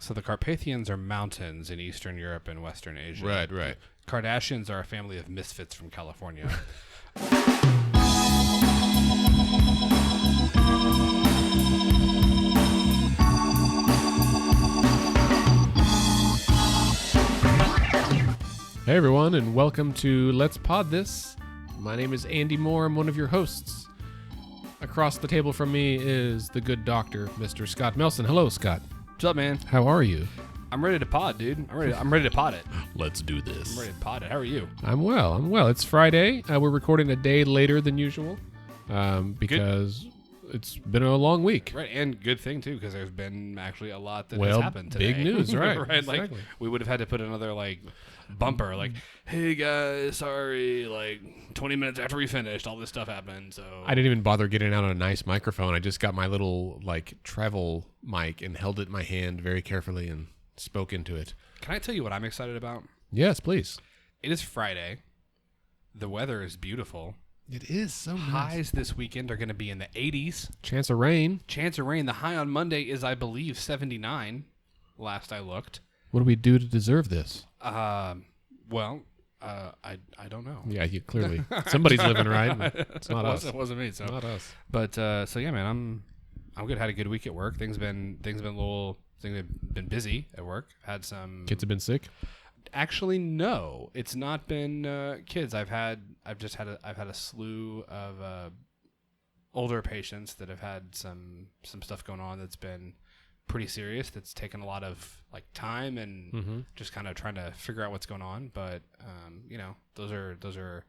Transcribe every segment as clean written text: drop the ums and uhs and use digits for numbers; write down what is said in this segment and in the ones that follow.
So the Carpathians are mountains in Eastern Europe and Western Asia. Right, right. Kardashians are a family of misfits from California. Hey everyone, and welcome to Let's Pod This. My name is Andy Moore. I'm one of your hosts. Across the table from me is the good doctor, Mr. Scott Melson. Hello, Scott. What's up, man? How are you? I'm ready to pod, dude. I'm ready to pod it. Let's do this. I'm ready to pod it. How are you? I'm well. It's Friday. We're recording a day later than usual because it's been a long week. Right, and good thing, too, because there's been actually a lot that has happened today. Big news, right. Right, exactly. Like, we would have had to put another, bumper, hey, guys, sorry, 20 minutes after we finished, all this stuff happened, so... I didn't even bother getting out a nice microphone. I just got my little, travel mic and held it in my hand very carefully and spoke into it. Can I tell you what I'm excited about? Yes, please. It is Friday. The weather is beautiful. It is so nice. Highs this weekend are going to be in the 80s. Chance of rain. Chance of rain. The high on Monday is, I believe, 79, last I looked. What do we do to deserve this? I don't know. Yeah, you somebody's living right. It's not us. It wasn't me. So not us. But yeah, man, I'm good. Had a good week at work. Things have been busy at work. Had some Kids have been sick. Actually, no. It's not been kids. I've had a slew of older patients that have had some stuff going on that's been pretty serious. That's taken a lot of time and just kind of trying to figure out what's going on. But those are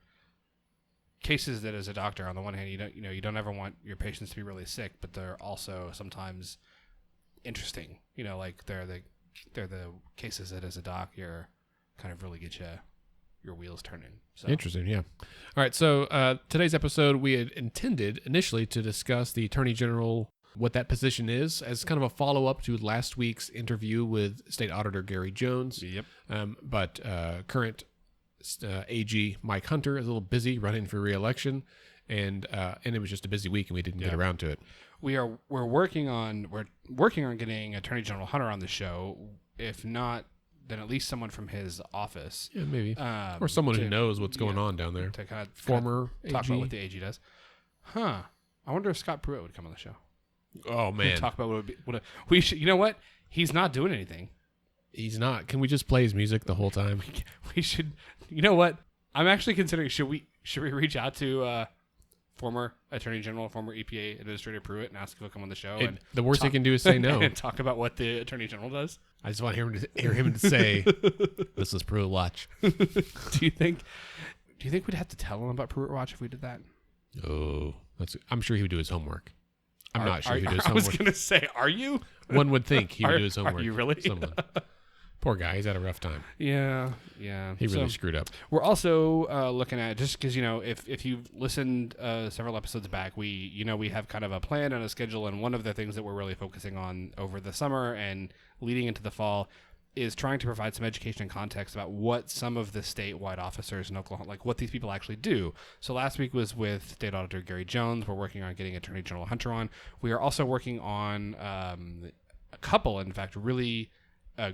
cases that, as a doctor, on the one hand, you don't ever want your patients to be really sick, but they're also sometimes interesting. They're the cases that, as a doc, you're kind of really get your wheels turning. So. Interesting, yeah. All right, so today's episode, we had intended initially to discuss the Attorney General, what that position is, as kind of a follow-up to last week's interview with State Auditor Gary Jones. Yep. But current AG Mike Hunter is a little busy running for re-election, and it was just a busy week, and we didn't get around to it. We're working on getting Attorney General Hunter on the show. If not, then at least someone from his office. Yeah, maybe. Or someone who knows what's going on down there. To kind of Former talk AG. about what the AG does. Huh. I wonder if Scott Pruitt would come on the show. Oh, man. Talk about what it would be. We should, you know what? He's not doing anything. He's not. Can we just play his music the whole time? We should. You know what? I'm actually considering, should we reach out to former Attorney General, former EPA Administrator Pruitt and ask if he'll come on the show? And the worst he can do is say no. And talk about what the Attorney General does. I just want to hear him to say, "This is Pruitt Watch." Do you think we'd have to tell him about Pruitt Watch if we did that? Oh, I'm sure he would do his homework. I'm not sure he'd do his homework. I was going to say, are you? One would think he would do his homework. Are you really? Someone. Poor guy. He's had a rough time. Yeah. He really screwed up. We're also looking at, just because, if you've listened several episodes back, we have kind of a plan and a schedule, and one of the things that we're really focusing on over the summer and leading into the fall is trying to provide some education and context about what some of the statewide officers in Oklahoma, what these people actually do. So last week was with State Auditor Gary Jones. We're working on getting Attorney General Hunter on. We are also working on a couple, in fact, really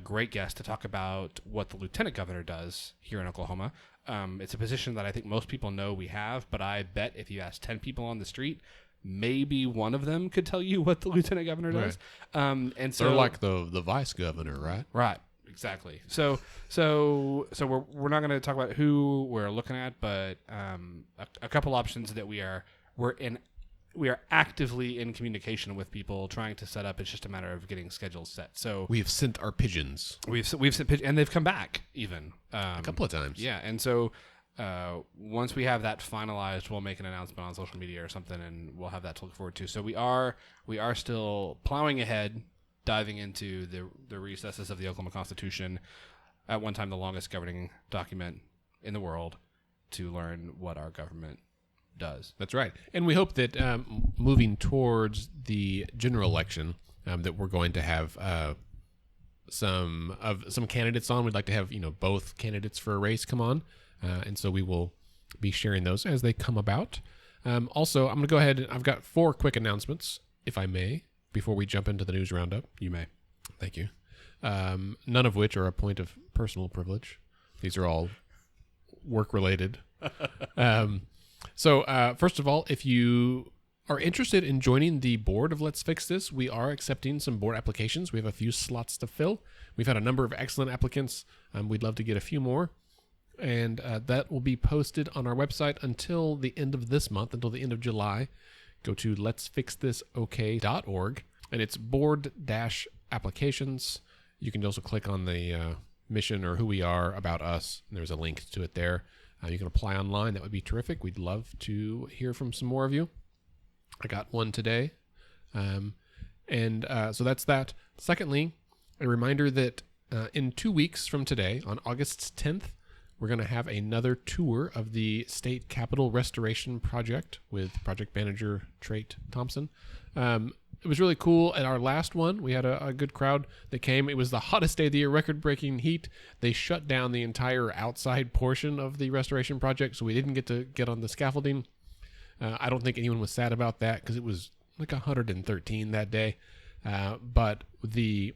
great guests to talk about what the Lieutenant Governor does here in Oklahoma. It's a position that I think most people know we have, but I bet if you ask 10 people on the street, maybe one of them could tell you what the Lieutenant Governor does. Right. And so they're like the Vice Governor, right? Right. Exactly. So we're not going to talk about who we're looking at, but a couple options that we are actively in communication with people trying to set up. It's just a matter of getting schedules set. So we have sent our pigeons. We've sent pigeons, and they've come back even a couple of times. Yeah, and so once we have that finalized, we'll make an announcement on social media or something, and we'll have that to look forward to. So we are still plowing ahead, diving into the recesses of the Oklahoma Constitution, at one time the longest governing document in the world, to learn what our government does. That's right. And we hope that moving towards the general election, that we're going to have some candidates on. We'd like to have both candidates for a race come on, and so we will be sharing those as they come about. Also, I'm going to go ahead and I've got 4 quick announcements, if I may, before we jump into the news roundup. You may. Thank you. none of which are a point of personal privilege. These are all work-related. So first of all, if you are interested in joining the board of Let's Fix This, we are accepting some board applications. We have a few slots to fill. We've had a number of excellent applicants. We'd love to get a few more. And that will be posted on our website until the end of this month, until the end of July. Go to letsfixthisok.org, and it's board-applications. You can also click on the mission or who we are, about us, and there's a link to it there. You can apply online. That would be terrific. We'd love to hear from some more of you. I got one today. So that's that. Secondly, a reminder that in 2 weeks from today, on August 10th, we're going to have another tour of the State Capitol Restoration Project with project manager Trait Thompson. It was really cool. At our last one, we had a good crowd that came. It was the hottest day of the year, record-breaking heat. They shut down the entire outside portion of the restoration project, so we didn't get on the scaffolding. I don't think anyone was sad about that because it was like 113 that day. But the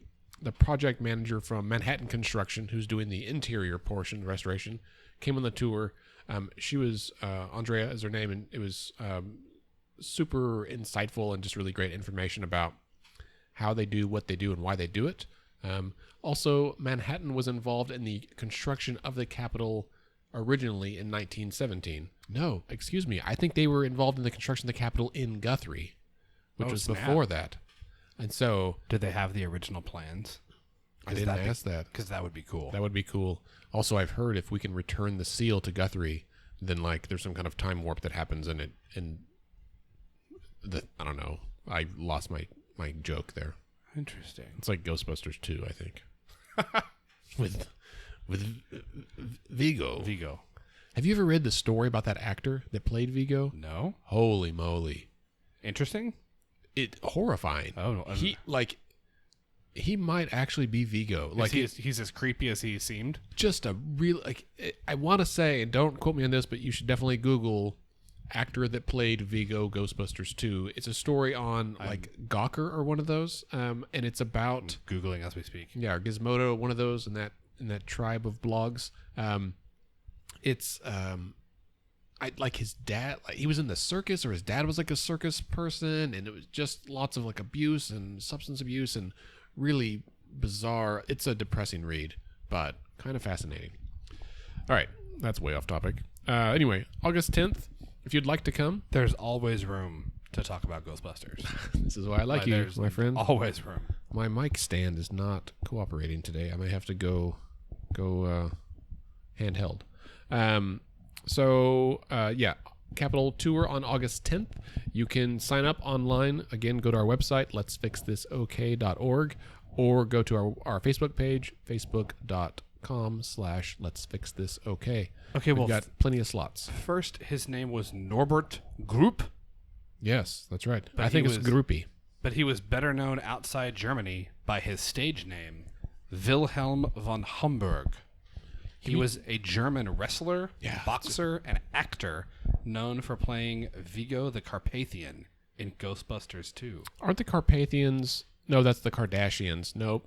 project manager from Manhattan Construction, who's doing the interior portion of the restoration, came on the tour. She was, Andrea is her name, and it was super insightful and just really great information about how they do what they do and why they do it. Also, Manhattan was involved in the construction of the Capitol originally in 1917. No, excuse me. I think they were involved in the construction of the Capitol in Guthrie, which was before that. And so, did they have the original plans? I didn't ask that. Because that would be cool. That would be cool. Also, I've heard if we can return the seal to Guthrie, then like there's some kind of time warp that happens in it. And I don't know. I lost my joke there. Interesting. It's like Ghostbusters 2, I think. with Vigo. Vigo. Have you ever read the story about that actor that played Vigo? No. Holy moly. Interesting? Horrifying. Oh, no. He might actually be Vigo. Like he's as creepy as he seemed. Just a real, I want to say, and don't quote me on this, but you should definitely Google actor that played Vigo Ghostbusters 2. It's a story on Gawker or one of those, and it's about Googling as we speak. Yeah, or Gizmodo, one of those in that tribe of blogs. It's I like his dad. Like, he was in the circus, or his dad was like a circus person, and it was just lots of like abuse and substance abuse and really bizarre. It's a depressing read, but kind of fascinating. All right, that's way off topic. Anyway, August 10th, if you'd like to come. There's always room to talk about Ghostbusters. This is why I like you, my friend. Always room. My mic stand is not cooperating today. I may have to go handheld. Capitol Tour on August 10th. You can sign up online. Again, go to our website, letsfixthisok.org, or go to our Facebook page, facebook.com/letsfixthisok. Okay, We've got plenty of slots. First, his name was Norbert Grupp. Yes, that's right. But I think it's Groupie. But he was better known outside Germany by his stage name, Wilhelm von Homburg. He was a German wrestler, boxer, and actor known for playing Vigo the Carpathian in Ghostbusters 2. Aren't the Carpathians... No, that's the Kardashians. Nope.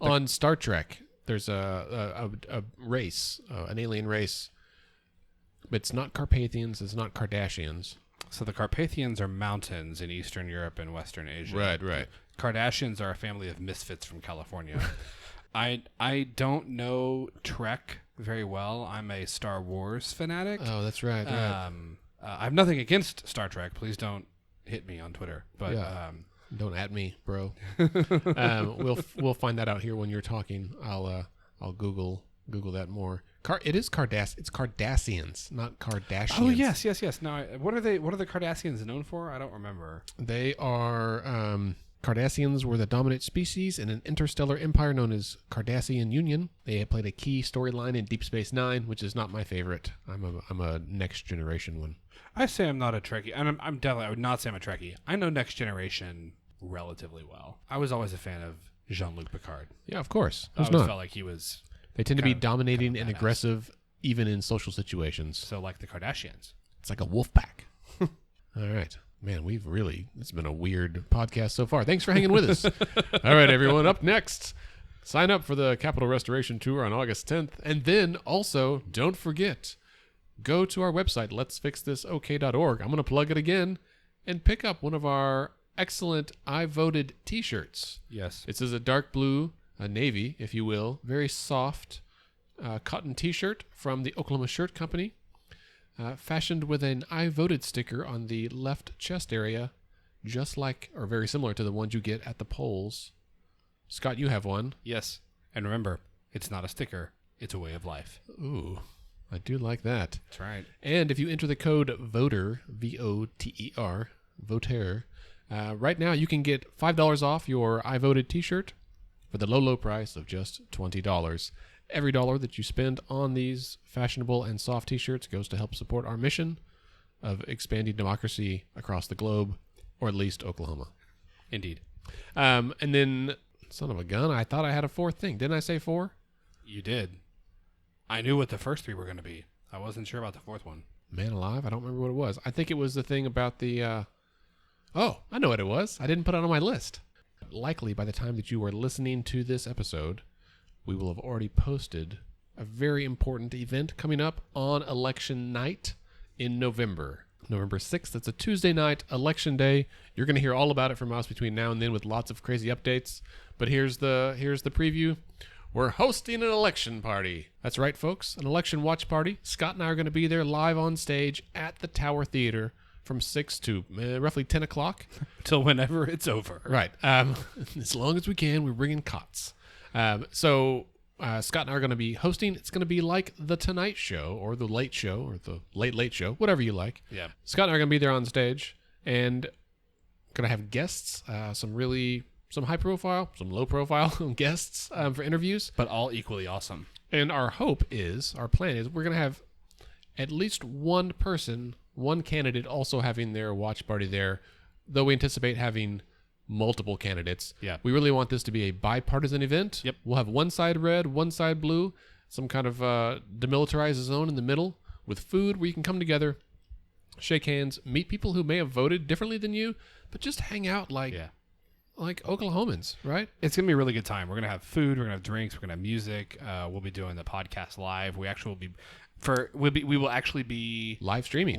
On Star Trek, there's a race, an alien race. But it's not Carpathians, it's not Kardashians. So the Carpathians are mountains in Eastern Europe and Western Asia. Right. Kardashians are a family of misfits from California. I don't know Trek very well. I'm a Star Wars fanatic. Oh, that's right. I have nothing against Star Trek. Please don't hit me on Twitter. But don't at me, bro. We'll find that out here when you're talking. I'll Google that more. It's Cardassians, not Kardashians. Oh yes. Now, what are the Cardassians known for? I don't remember. They are Cardassians were the dominant species in an interstellar empire known as Cardassian Union. They played a key storyline in Deep Space Nine, which is not my favorite. I'm a Next Generation one. I say I'm not a Trekkie, and I would not say I'm a Trekkie. I know Next Generation relatively well. I was always a fan of Jean-Luc Picard. Yeah, of course. I always felt like he was. They tend to be dominating and aggressive, even in social situations. So like the Kardashians. It's like a wolf pack. All right. Man, it's been a weird podcast so far. Thanks for hanging with us. All right, everyone. Up next, Sign up for the Capitol Restoration Tour on August 10th. And then also, don't forget, go to our website, letsfixthisok.org. I'm going to plug it again and pick up one of our excellent I Voted t-shirts. Yes. This is a dark blue, a navy, if you will, very soft cotton t-shirt from the Oklahoma Shirt Company, fashioned with an I Voted sticker on the left chest area, just like, or very similar to the ones you get at the polls. Scott, you have one. Yes. And remember, it's not a sticker. It's a way of life. Ooh, I do like that. That's right. And if you enter the code VOTER, VOTER, VOTER, right now you can get $5 off your I Voted t-shirt for the low, low price of just $20. Every dollar that you spend on these fashionable and soft t-shirts goes to help support our mission of expanding democracy across the globe, or at least Oklahoma. Indeed. And then, son of a gun, I thought I had a fourth thing. Didn't I say 4? You did. I knew what the first 3 were going to be. I wasn't sure about the 4th one. Man alive, I don't remember what it was. I think it was the thing about the... Oh, I know what it was. I didn't put it on my list. Likely by the time that you are listening to this episode, we will have already posted a very important event coming up on election night in November. November 6th. It's a Tuesday night, election day. You're going to hear all about it from us between now and then with lots of crazy updates. But here's the preview. We're hosting an election party. That's right, folks. An election watch party. Scott and I are going to be there live on stage at the Tower Theater from 6 to roughly 10 o'clock. Till whenever it's over. Right. As long as we can, we're bringing cots. So Scott and I are going to be hosting. It's going to be like the Tonight Show or the Late Show or the Late Show, whatever you like. Yeah. Scott and I are going to be there on stage and going to have guests, some high profile, some low profile guests for interviews. But all equally awesome. And our plan is we're going to have at least one person, one candidate also having their watch party there, though we anticipate having multiple candidates. Yeah. We really want this to be a bipartisan event. Yep. We'll have one side red, one side blue, some kind of demilitarized zone in the middle with food where you can come together, shake hands, meet people who may have voted differently than you, but just hang out like Oklahomans, right? It's going to be a really good time. We're going to have food. We're going to have drinks. We're going to have music. We'll be doing the podcast live. We actually will be... we will actually be live streaming.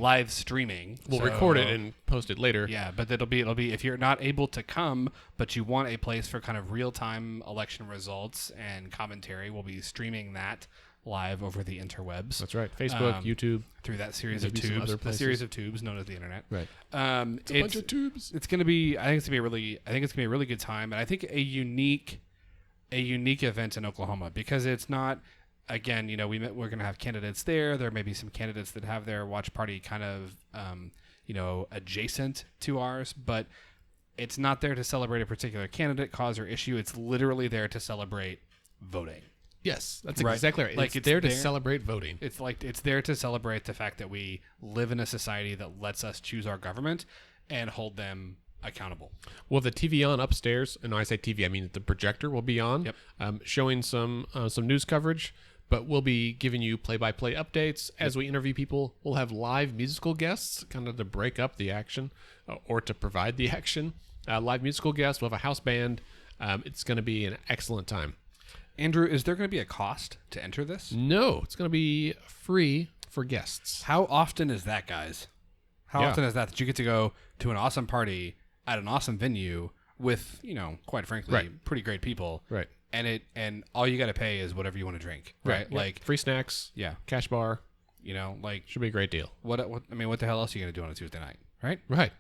We'll record it and post it later. Yeah, but it'll be if you're not able to come, but you want a place for kind of real-time election results and commentary, we'll be streaming that live over the interwebs. That's right. Facebook, YouTube, through that series of tubes, the series of tubes known as the internet. Right. It's a bunch of tubes. It's going to be. I think it's going to be a really good time, and I think a unique event in Oklahoma because it's not. Again, we're going to have candidates there. There may be some candidates that have their watch party kind of, adjacent to ours, but it's not there to celebrate a particular candidate, cause, or issue. It's literally there to celebrate voting. Yes, that's exactly right. Like it's there to celebrate voting. It's there to celebrate the fact that we live in a society that lets us choose our government and hold them accountable. Well, the TV on upstairs, and when I say TV, I mean the projector will be on, yep. Showing some news coverage. But we'll be giving you play-by-play updates as we interview people. We'll have live musical guests, kind of to break up the action or to provide the action. Live musical guests. We'll have a house band. It's going to be an excellent time. Andrew, is there going to be a cost to enter this? No, it's going to be free for guests. How often is that, guys? How often is that you get to go to an awesome party at an awesome venue with, quite frankly, pretty great people. Right. And all you got to pay is whatever you want to drink, right? Yeah. Like free snacks, cash bar, should be a great deal. What the hell else are you going to do on a Tuesday night, right? Right.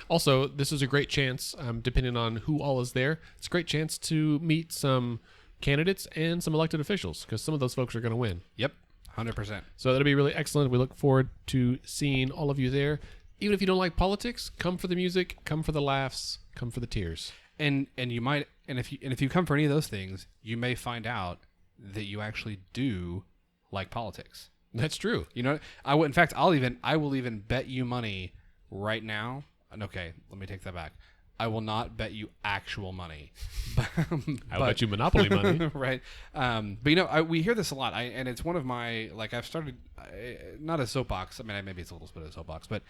Also, this is a great chance, depending on who all is there, it's a great chance to meet some candidates and some elected officials because some of those folks are going to win. Yep, 100%. So that'll be really excellent. We look forward to seeing all of you there. Even if you don't like politics, come for the music, come for the laughs, come for the tears. And you might, and if you come for any of those things, you may find out that you actually do like politics. That's true. I will even bet you money right now. Okay, let me take that back. I will not bet you actual money. I'll bet you Monopoly money. Right. But we hear this a lot. And it's one of my, I've started, not a soapbox. I mean, maybe it's a little bit of a soapbox, but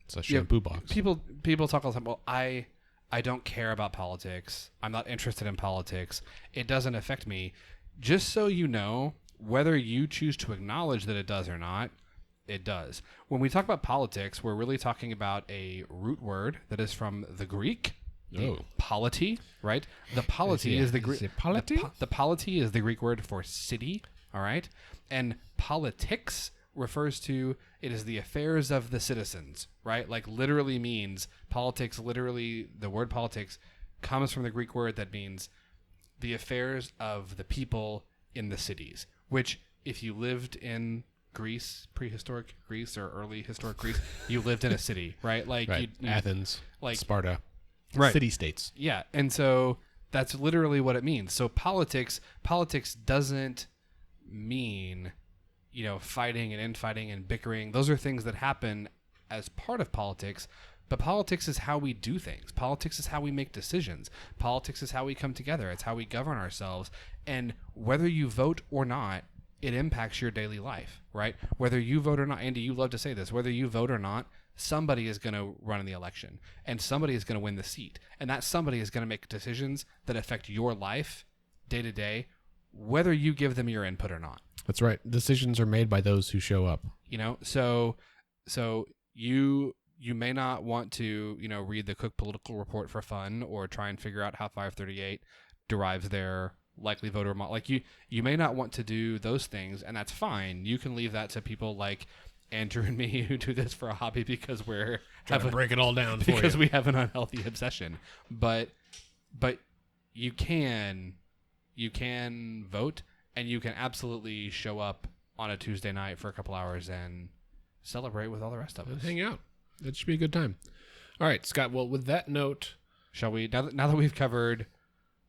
it's a shampoo box. People talk all the time. Well, I I don't care about politics. I'm not interested in politics. It doesn't affect me. Just so you know, whether you choose to acknowledge that it does or not, it does. When we talk about politics, we're really talking about a root word that is from the Greek, the polity, right? The polity is the Greek. The polity is the Greek word for city, all right? And politics refers to, it is the affairs of the citizens, right? Like literally means politics, literally the word politics comes from the Greek word that means the affairs of the people in the cities, which if you lived in Greece, prehistoric Greece or early historic Greece, you lived in a city, right? Like right. Athens, like Sparta, right. City-states. Yeah, and so that's literally what it means. So politics doesn't mean, fighting and infighting and bickering. Those are things that happen as part of politics, but politics is how we do things. Politics is how we make decisions. Politics is how we come together. It's how we govern ourselves. And whether you vote or not, it impacts your daily life, right? Whether you vote or not, Andy, you love to say this, whether you vote or not, somebody is going to run in the election and somebody is going to win the seat. And that somebody is going to make decisions that affect your life day to day, whether you give them your input or not. That's right. Decisions are made by those who show up. So you may not want to, read the Cook Political Report for fun or try and figure out how 538 derives their likely voter model. Like you may not want to do those things, and that's fine. You can leave that to people like Andrew and me who do this for a hobby because we're trying to break it all down for you. Because we have an unhealthy obsession. But you can vote, and you can absolutely show up on a Tuesday night for a couple hours and celebrate with all the rest of us. Hang out. That should be a good time. All right, Scott. Well, with that note, shall we? Now that we've covered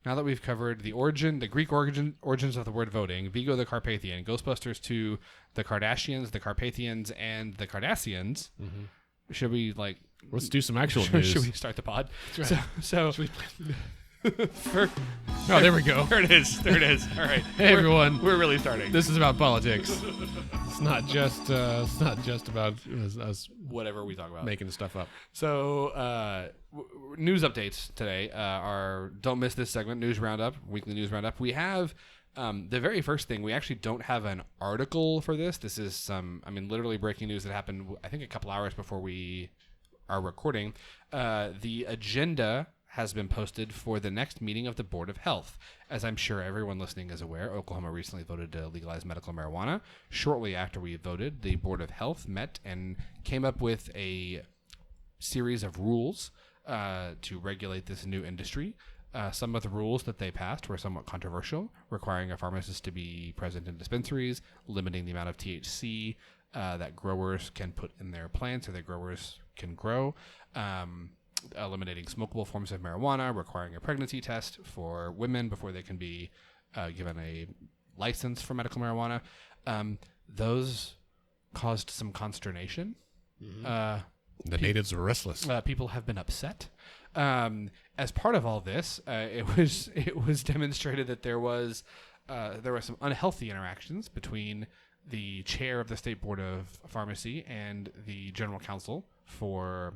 the Greek origins of the word voting, Vigo the Carpathian, Ghostbusters 2, the Kardashians, the Carpathians, and the Cardassians. Mm-hmm. Should we let's do some actual news? Should we start the pod? That's right. So there we go. There it is. All right. Hey everyone, we're really starting. This is about politics. It's not just about us whatever we talk about making stuff up. So news updates today are, don't miss this segment, news roundup, weekly news roundup. We have the very first thing, we actually don't have an article for this. This is literally breaking news that happened I think a couple hours before we are recording. The agenda has been posted for the next meeting of the Board of Health. As I'm sure everyone listening is aware, Oklahoma recently voted to legalize medical marijuana. Shortly after we voted, the Board of Health met and came up with a series of rules to regulate this new industry. Some of the rules that they passed were somewhat controversial, requiring a pharmacist to be present in dispensaries, limiting the amount of THC that growers can put in their plants or that growers can grow, eliminating smokable forms of marijuana, requiring a pregnancy test for women before they can be given a license for medical marijuana. Those caused some consternation. Mm-hmm. The natives were restless. People have been upset. As part of all this, it was demonstrated that there were some unhealthy interactions between the chair of the State Board of Pharmacy and the general counsel for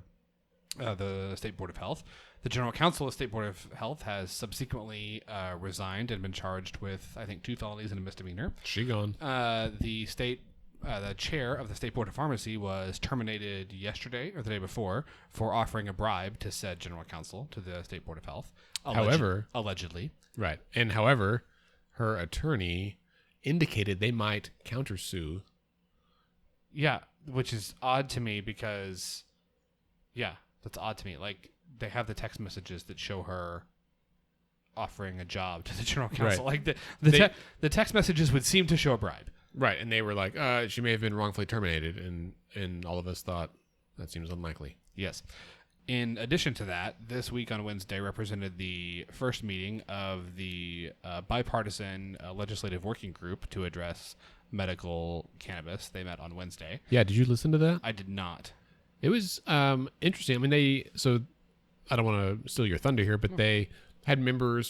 the State Board of Health. The general counsel of the State Board of Health has subsequently resigned and been charged with, I think, 2 felonies and a misdemeanor. She gone. The chair of the State Board of Pharmacy was terminated yesterday or the day before for offering a bribe to said general counsel to the State Board of Health. Allegedly. Right. And however, her attorney indicated they might countersue. Yeah, which is odd to me because, that's odd to me. Like, they have the text messages that show her offering a job to the general counsel. Right. Like, the text messages would seem to show a bribe. Right, and they were like, she may have been wrongfully terminated, and all of us thought that seems unlikely. Yes. In addition to that, this week on Wednesday represented the first meeting of the bipartisan legislative working group to address medical cannabis. They met on Wednesday. Yeah, did you listen to that? I did not. It was interesting. I mean, I don't want to steal your thunder here, but they had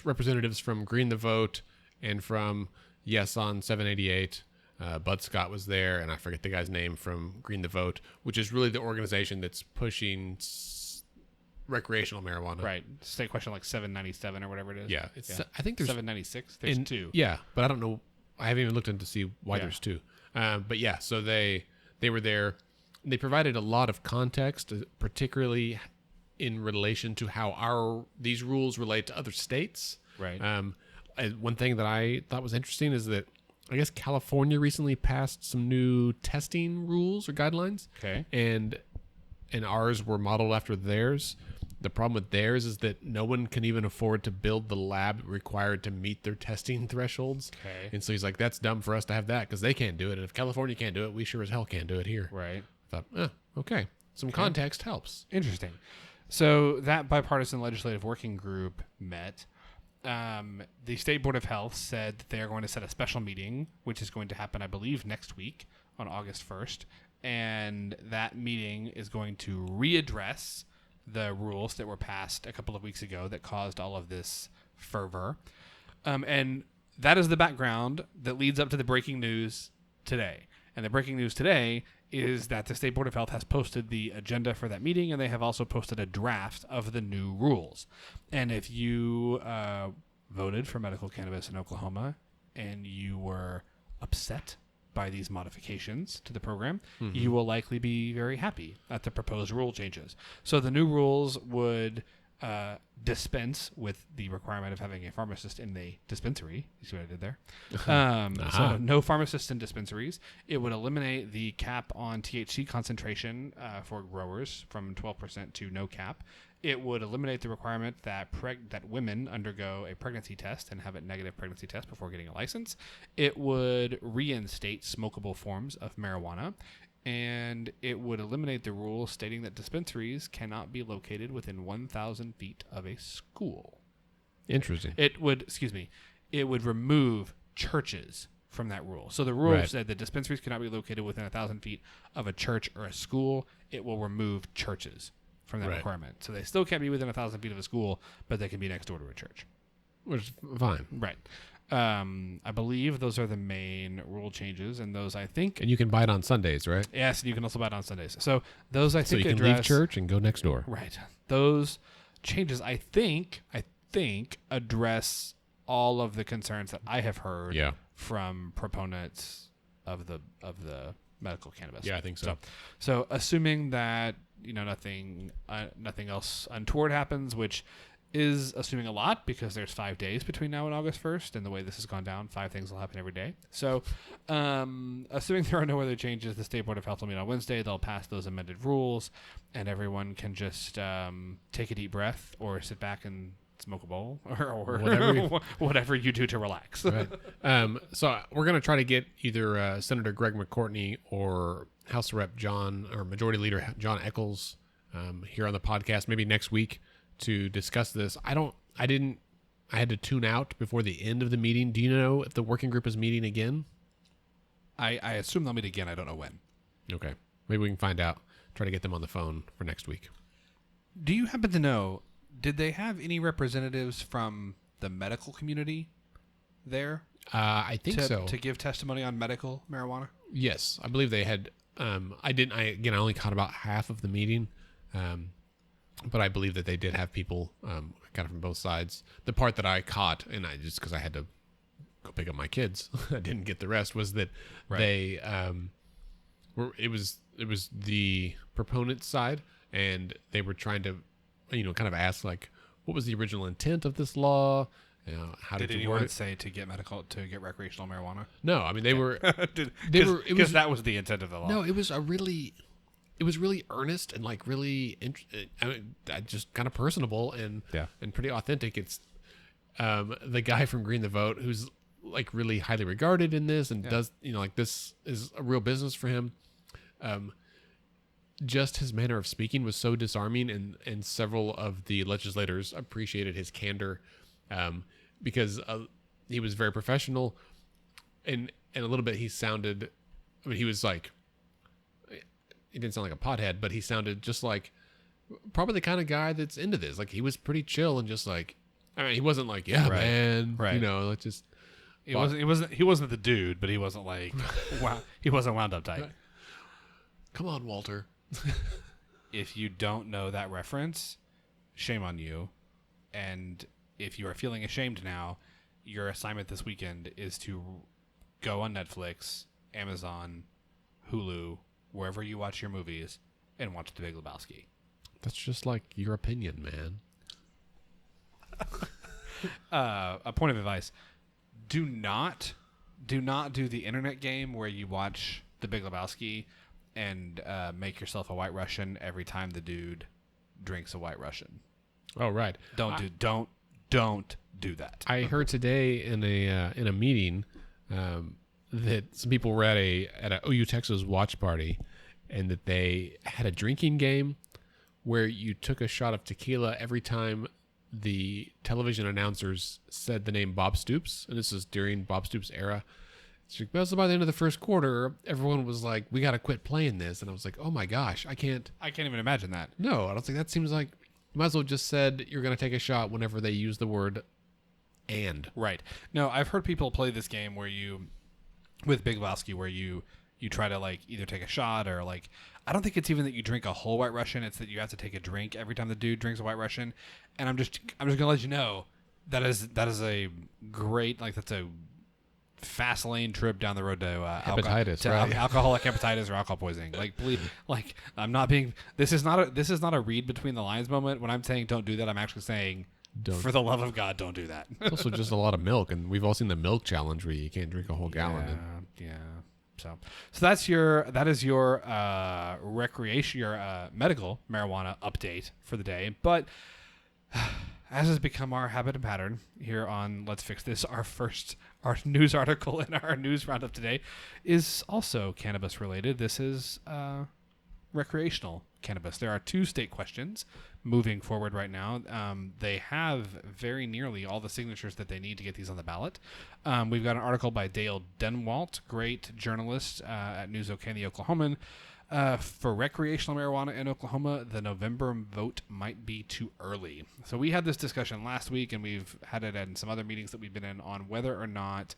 representatives from Green the Vote and from Yes on 788. Bud Scott was there, and I forget the guy's name from Green the Vote, which is really the organization that's pushing recreational marijuana. Right. State question like 797 or whatever it is. Yeah, I think there's 796. There's two. Yeah, but I don't know. I haven't even looked in to see why there's two. But yeah, so they were there. They provided a lot of context, particularly in relation to how these rules relate to other states. Right. One thing that I thought was interesting is that I guess California recently passed some new testing rules or guidelines. Okay. And ours were modeled after theirs. The problem with theirs is that no one can even afford to build the lab required to meet their testing thresholds. Okay. And so he's like, that's dumb for us to have that because they can't do it. And if California can't do it, we sure as hell can't do it here. Right. I thought, okay. Some context helps. Interesting. So that bipartisan legislative working group met. The State Board of Health said that they are going to set a special meeting, which is going to happen, I believe, next week on August 1st. And that meeting is going to readdress the rules that were passed a couple of weeks ago that caused all of this fervor. And that is the background that leads up to the breaking news today. And the breaking news today is that the State Board of Health has posted the agenda for that meeting, and they have also posted a draft of the new rules. And if you voted for medical cannabis in Oklahoma and you were upset by these modifications to the program, you will likely be very happy at the proposed rule changes. So the new rules would dispense with the requirement of having a pharmacist in the dispensary. You see what I did there? So no pharmacists in dispensaries. It would eliminate the cap on THC concentration for growers from 12% to no cap. It would eliminate the requirement that that women undergo a pregnancy test and have a negative pregnancy test before getting a license. It would reinstate smokable forms of marijuana. And it would eliminate the rule stating that dispensaries cannot be located within 1,000 feet of a school. Interesting. It would remove churches from that rule. So the rule said that dispensaries cannot be located within 1,000 feet of a church or a school. It will remove churches from that requirement. So they still can't be within 1,000 feet of a school, but they can be next door to a church. Which is fine. Right. I believe those are the main rule changes, and those I think. And you can buy it on Sundays, right? Yes, and you can also buy it on Sundays. So those I think so you can address, leave church and go next door. Right. Those changes I think address all of the concerns that I have heard from proponents of the medical cannabis. Yeah, I think so. So assuming that nothing else untoward happens, which is assuming a lot because there's 5 days between now and August 1st, and the way this has gone down, 5 things will happen every day. So assuming there are no other changes, the State Board of Health will meet on Wednesday. They'll pass those amended rules, and everyone can just take a deep breath or sit back and smoke a bowl or whatever you do to relax. Right. So we're going to try to get either Senator Greg McCourtney or House Rep John or Majority Leader John Eccles here on the podcast maybe next week to discuss this. I had to tune out before the end of the meeting. Do you know if the working group is meeting again? I assume they'll meet again. I don't know when. Okay. Maybe we can find out. Try to get them on the phone for next week. Do you happen to know, did they have any representatives from the medical community there? I think so. To give testimony on medical marijuana? Yes. I believe they had. I only caught about half of the meeting. But I believe that they did have people kind of from both sides. The part that I caught, and I just because I had to go pick up my kids, I didn't get the rest, was that they it was the proponent side, and they were trying to kind of ask like, what was the original intent of this law? How did anyone say to get recreational marijuana? No, I mean they were because that was the intent of the law. No, it was really earnest and like really just kind of personable and pretty authentic. It's the guy from Green the Vote who's like really highly regarded in this and does like this is a real business for him. Just his manner of speaking was so disarming, and several of the legislators appreciated his candor because he was very professional, and a little bit he sounded. I mean, he was like. He didn't sound like a pothead, but he sounded just like probably the kind of guy that's into this. Like he was pretty chill and just like, I mean, he wasn't like, man, let's just. He wasn't the dude, but he wasn't like, wow, he wasn't wound up tight. Come on, Walter. If you don't know that reference, shame on you. And if you are feeling ashamed now, your assignment this weekend is to go on Netflix, Amazon, Hulu, wherever you watch your movies, and watch The Big Lebowski. That's just like your opinion, man. A point of advice: do not do the internet game where you watch The Big Lebowski and make yourself a White Russian every time the dude drinks a White Russian. Oh, right. Don't do that. I heard today in a meeting that some people were at a OU Texas watch party, and that they had a drinking game where you took a shot of tequila every time the television announcers said the name Bob Stoops, and this is during Bob Stoops' era. So by the end of the first quarter, everyone was like, "We got to quit playing this," and I was like, "Oh my gosh, I can't even imagine that." No, I don't think that seems like. You might as well just said you're going to take a shot whenever they use the word "and." Right. No, I've heard people play this game where with Big Lebowski, where you try to like either take a shot or like, I don't think it's even that you drink a whole White Russian. It's that you have to take a drink every time the dude drinks a White Russian. And I'm just gonna let you know that is a great, like, that's a fast lane trip down the road to hepatitis, right? Alcoholic hepatitis or alcohol poisoning. Like, please, like, I'm not being. This is not a read between the lines moment. When I'm saying don't do that, I'm actually saying, for the love of God, don't do that. It's also just a lot of milk, and we've all seen the milk challenge where you can't drink a whole gallon. Yeah. So that is your recreation, your medical marijuana update for the day. But as has become our habit and pattern here on Let's Fix This, our news article in our news roundup today is also cannabis related. This is recreational cannabis. There are 2 state questions moving forward right now. They have very nearly all the signatures that they need to get these on the ballot. We've got an article by Dale Denwalt, great journalist at News OK, the Oklahoman. For recreational marijuana in Oklahoma, the November vote might be too early. So we had this discussion last week, and we've had it in some other meetings that we've been in on whether or not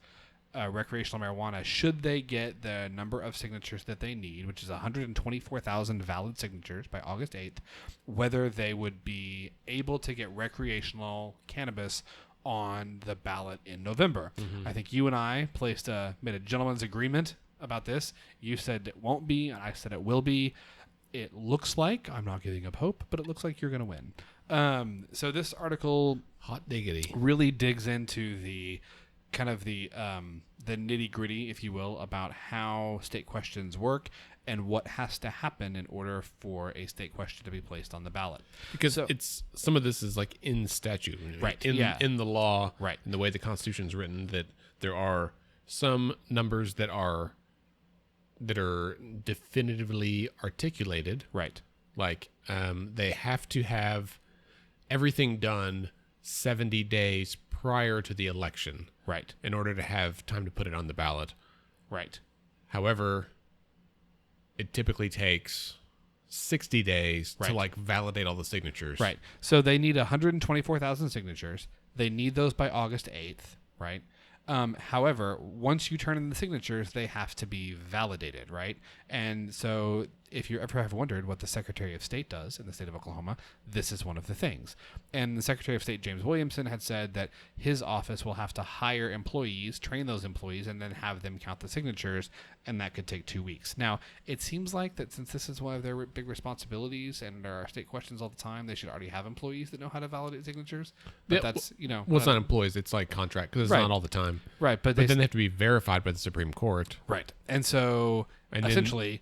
recreational marijuana, should they get the number of signatures that they need, which is 124,000 valid signatures by August 8th, whether they would be able to get recreational cannabis on the ballot in November. Mm-hmm. I think you and I made a gentleman's agreement about this. You said it won't be, and I said it will be. It looks like, I'm not giving up hope, but it looks like you're going to win. So this article, hot diggity, really digs into the kind of the nitty gritty, if you will, about how state questions work and what has to happen in order for a state question to be placed on the ballot. Because some of this is like in statute, right? In the law, right? In the way the Constitution is written, that there are some numbers that are definitively articulated, right? Like they have to have everything done 70 days prior to the election, right, in order to have time to put it on the ballot, right. However, it typically takes 60 days to like validate all the signatures, right? So they need 124,000 signatures. They need those by August 8th, right? However, once you turn in the signatures, they have to be validated, right? And so if you ever have wondered what the Secretary of State does in the state of Oklahoma, this is one of the things. And the Secretary of State, James Williamson, had said that his office will have to hire employees, train those employees, and then have them count the signatures, and that could take 2 weeks. Now, it seems like that since this is one of their big responsibilities and there are state questions all the time, they should already have employees that know how to validate signatures. But that's, well, it's not employees, it's like contract, because it's not all the time. Right, but then they have to be verified by the Supreme Court. Right. And so essentially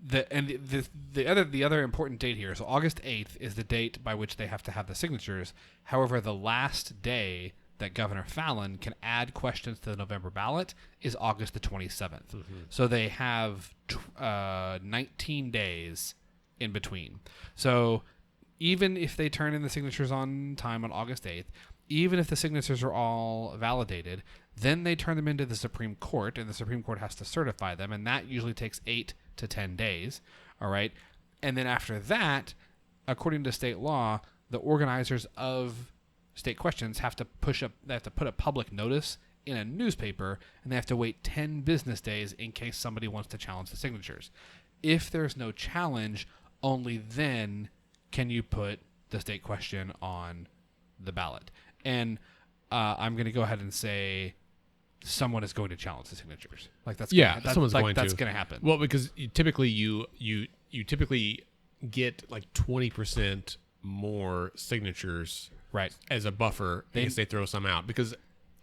the other important date here, so August 8th is the date by which they have to have the signatures. However, the last day that Governor Fallon can add questions to the November ballot is August the 27th. Mm-hmm. So they have 19 days in between. So even if they turn in the signatures on time on August 8th, even if the signatures are all validated, then they turn them into the Supreme Court, and the Supreme Court has to certify them, and that usually takes 8 to 10 days, all right? And then after that, according to state law, the organizers of state questions have to put a public notice in a newspaper, and they have to wait 10 business days in case somebody wants to challenge the signatures. If there's no challenge, only then can you put the state question on the ballot. And I'm going to go ahead and say someone is going to challenge the signatures. Like someone's going to. That's going to happen. Well, because you typically get like 20% more signatures, right, as a buffer in case they throw some out. Because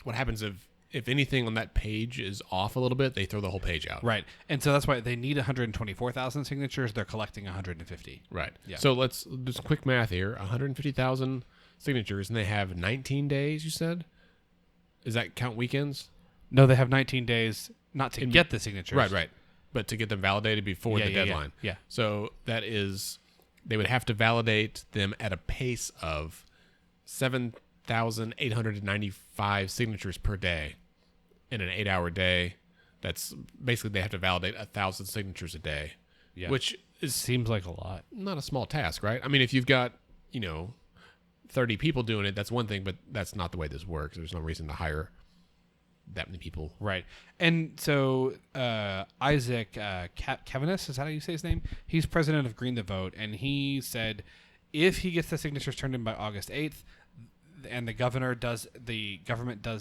what happens if anything on that page is off a little bit, they throw the whole page out. Right, and so that's why they need 124,000 signatures. They're collecting 150. Right. Yeah. So let's do some quick math here. 150,000 signatures, and they have 19 days. You said, does that count weekends? No, they have 19 days not to get the signatures. Right. But to get them validated before the deadline. Yeah. So that is, they would have to validate them at a pace of 7,895 signatures per day in an 8-hour day. That's basically, they have to validate 1,000 signatures a day, which seems like a lot. Not a small task, right? I mean, if you've got, 30 people doing it, that's one thing, but that's not the way this works. There's no reason to hire that many people. Right. And so Isaac Kevinis, is that how you say his name? He's president of Green the Vote, and he said if he gets the signatures turned in by August 8th and the government does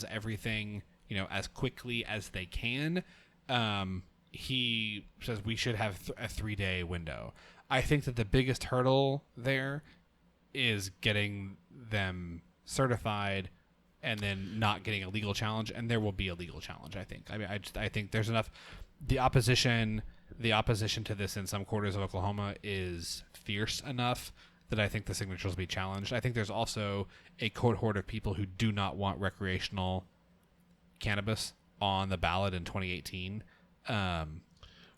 everything, as quickly as they can, he says we should have a 3-day window. I think that the biggest hurdle there is getting them certified and then not getting a legal challenge, and there will be a legal challenge, I think. I mean, I think there's enough. The opposition to this in some quarters of Oklahoma is fierce enough that I think the signatures will be challenged. I think there's also a cohort of people who do not want recreational cannabis on the ballot in 2018.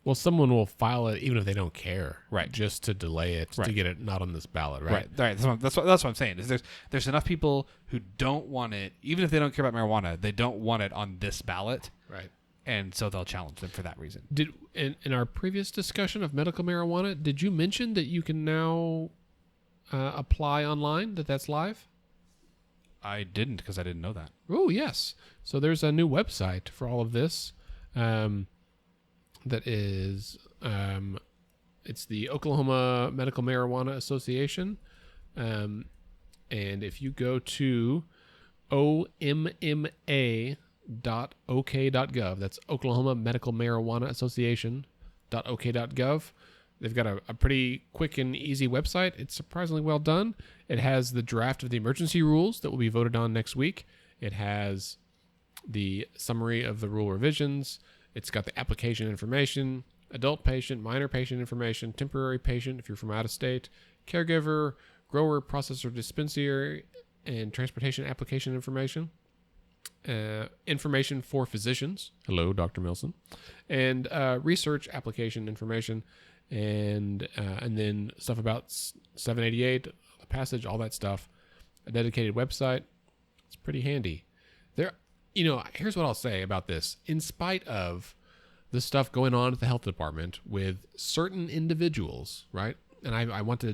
Well, someone will file it even if they don't care, right? Just to delay it, to get it not on this ballot, right? Right. That's what I'm saying. Is there's enough people who don't want it, even if they don't care about marijuana, they don't want it on this ballot, right? And so they'll challenge them for that reason. Did in our previous discussion of medical marijuana, did you mention that you can now apply online? That's live? I didn't, because I didn't know that. Oh yes. So there's a new website for all of this. That is, it's the Oklahoma Medical Marijuana Association. And if you go to omma.ok.gov, that's Oklahoma Medical Marijuana Association.ok.gov, they've got a pretty quick and easy website. It's surprisingly well done. It has the draft of the emergency rules that will be voted on next week. It has the summary of the rule revisions. It's got the application information, adult patient, minor patient information, temporary patient if you're from out of state, caregiver, grower, processor, dispenser, and transportation application information. Information for physicians. Hello, Dr. Milson. And research application information. And then stuff about 788, the passage, all that stuff. A dedicated website. It's pretty handy. Here's what I'll say about this. In spite of the stuff going on at the health department with certain individuals, right? And I want to